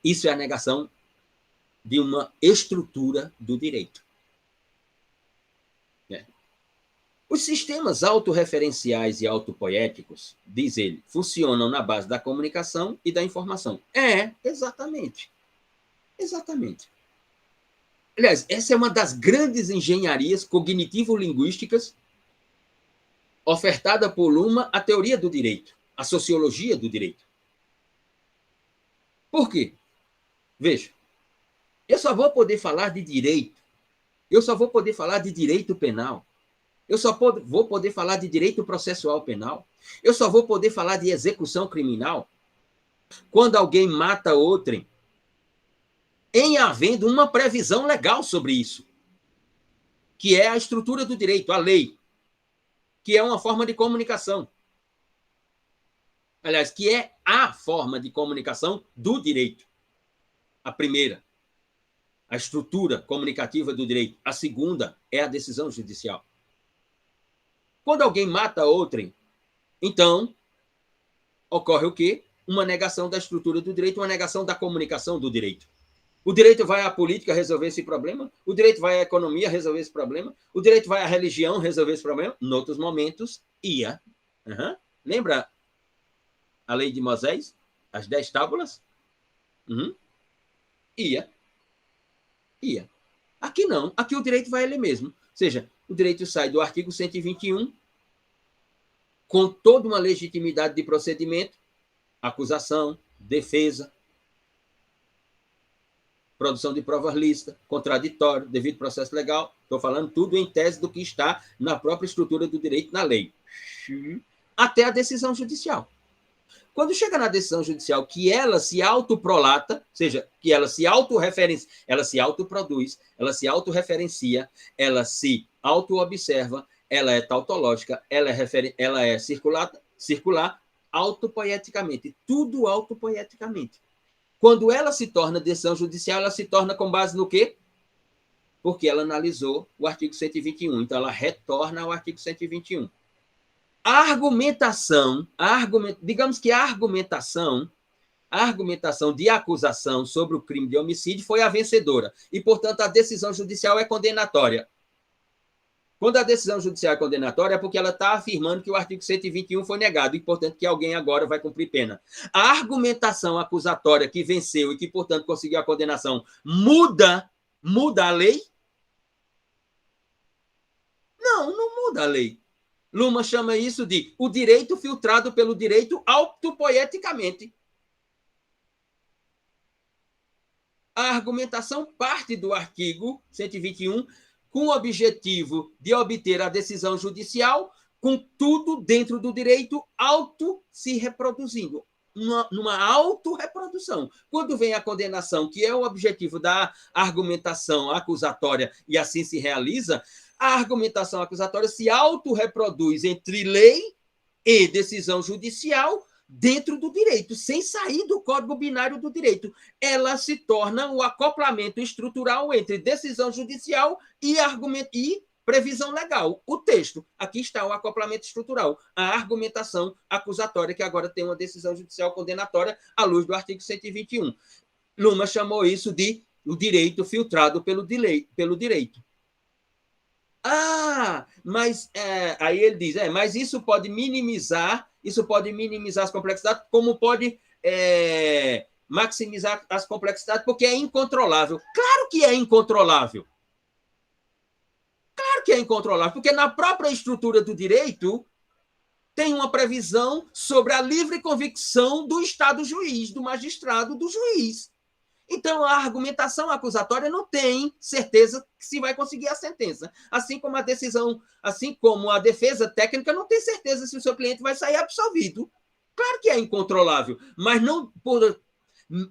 Isso é a negação de uma estrutura do direito. Os sistemas autorreferenciais e autopoéticos, diz ele, funcionam na base da comunicação e da informação. Exatamente. Exatamente. Aliás, essa é uma das grandes engenharias cognitivo-linguísticas ofertada por Luhmann à teoria do direito, à sociologia do direito. Por quê? Veja, eu só vou poder falar de direito, eu só vou poder falar de direito penal, eu só vou poder falar de direito processual penal, eu só vou poder falar de execução criminal quando alguém mata outrem, em havendo uma previsão legal sobre isso, que é a estrutura do direito, a lei, que é uma forma de comunicação. Aliás, que é a forma de comunicação do direito. A primeira, a estrutura comunicativa do direito. A segunda é a decisão judicial. Quando alguém mata outrem, então, ocorre o quê? Uma negação da estrutura do direito, uma negação da comunicação do direito. O direito vai à política resolver esse problema, o direito vai à economia resolver esse problema, o direito vai à religião resolver esse problema. Em outros momentos, ia. Lembra a lei de Moisés? As 10 tábulas? Ia. Aqui não. Aqui o direito vai ele mesmo. Ou seja, o direito sai do artigo 121 com toda uma legitimidade de procedimento, acusação, defesa, produção de provas lícitas, contraditório, devido processo legal. Estou falando tudo em tese do que está na própria estrutura do direito, na lei. Até a decisão judicial. Quando chega na decisão judicial que ela se autoprolata, ou seja, que ela se autorreferencia, ela se autoproduz, ela se autorreferencia, ela se autoobserva, ela é tautológica, ela é circular autopoieticamente, tudo autopoieticamente. Quando ela se torna decisão judicial, ela se torna com base no quê? Porque ela analisou o artigo 121, então ela retorna ao artigo 121. A argumentação, digamos que a argumentação de acusação sobre o crime de homicídio foi a vencedora e, portanto, a decisão judicial é condenatória. Quando a decisão judicial é condenatória é porque ela está afirmando que o artigo 121 foi negado e, portanto, que alguém agora vai cumprir pena. A argumentação acusatória que venceu e que, portanto, conseguiu a condenação muda a lei? Não muda a lei. Luhmann chama isso de o direito filtrado pelo direito autopoieticamente. A argumentação parte do artigo 121 com o objetivo de obter a decisão judicial, com tudo dentro do direito auto se reproduzindo, numa autorreprodução. Quando vem a condenação, que é o objetivo da argumentação acusatória, e assim se realiza, a argumentação acusatória se autorreproduz entre lei e decisão judicial dentro do direito, sem sair do código binário do direito. Ela se torna o acoplamento estrutural entre decisão judicial e previsão legal. O texto. Aqui está o acoplamento estrutural. A argumentação acusatória, que agora tem uma decisão judicial condenatória à luz do artigo 121. Luhmann chamou isso de o direito filtrado pelo direito. Mas aí ele diz, mas isso pode minimizar as complexidades, como pode maximizar as complexidades, porque é incontrolável. Claro que é incontrolável. Claro que é incontrolável, porque na própria estrutura do direito tem uma previsão sobre a livre convicção do Estado juiz, do magistrado, do juiz. Então, a argumentação acusatória não tem certeza que se vai conseguir a sentença. Assim como a defesa técnica não tem certeza se o seu cliente vai sair absolvido. Claro que é incontrolável, mas não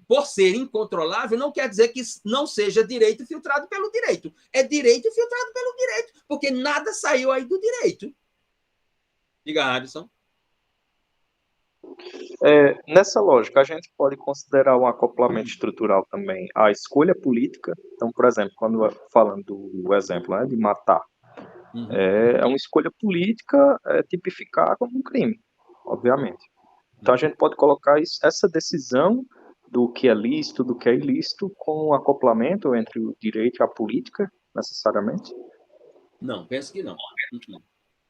por ser incontrolável, não quer dizer que não seja direito filtrado pelo direito. É direito filtrado pelo direito, porque nada saiu aí do direito. Diga, Alisson. Nessa lógica, a gente pode considerar um acoplamento estrutural também a escolha política. Então, por exemplo, quando falando do exemplo, né, de matar, é uma escolha política tipificada como um crime, obviamente. Então, a gente pode colocar essa decisão do que é lícito, do que é ilícito, com um acoplamento entre o direito e a política, necessariamente? Não, penso que não.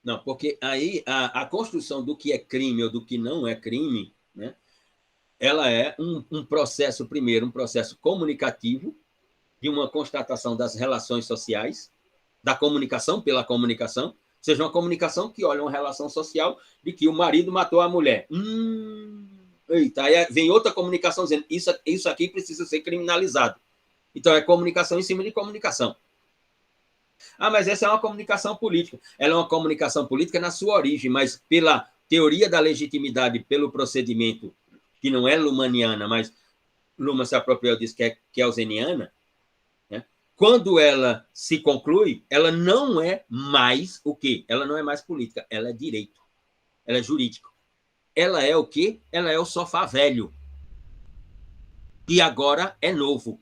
Não, porque aí a construção do que é crime ou do que não é crime, né, ela é um processo, primeiro, um processo comunicativo, de uma constatação das relações sociais, da comunicação pela comunicação, seja uma comunicação que olha uma relação social de que o marido matou a mulher. Eita, aí vem outra comunicação dizendo isso aqui precisa ser criminalizado. Então, é comunicação em cima de comunicação. Ah, mas essa é uma comunicação política. Ela é uma comunicação política na sua origem, mas pela teoria da legitimidade, pelo procedimento, que não é lumaniana, mas Luhmann se apropriou disso, que é keynesiana, né? Quando ela se conclui, ela não é mais o quê? Ela não é mais política, ela é direito, ela é jurídico. Ela é o quê? Ela é o sofá velho. E agora é novo.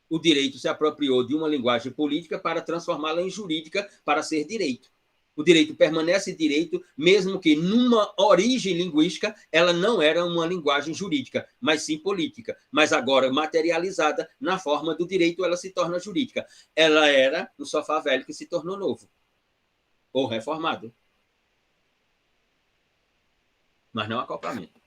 O direito se apropriou de uma linguagem política para transformá-la em jurídica para ser direito. O direito permanece direito, mesmo que numa origem linguística ela não era uma linguagem jurídica, mas sim política. Mas agora materializada na forma do direito, ela se torna jurídica. Ela era o sofá velho que se tornou novo ou reformado, mas não acoplamento.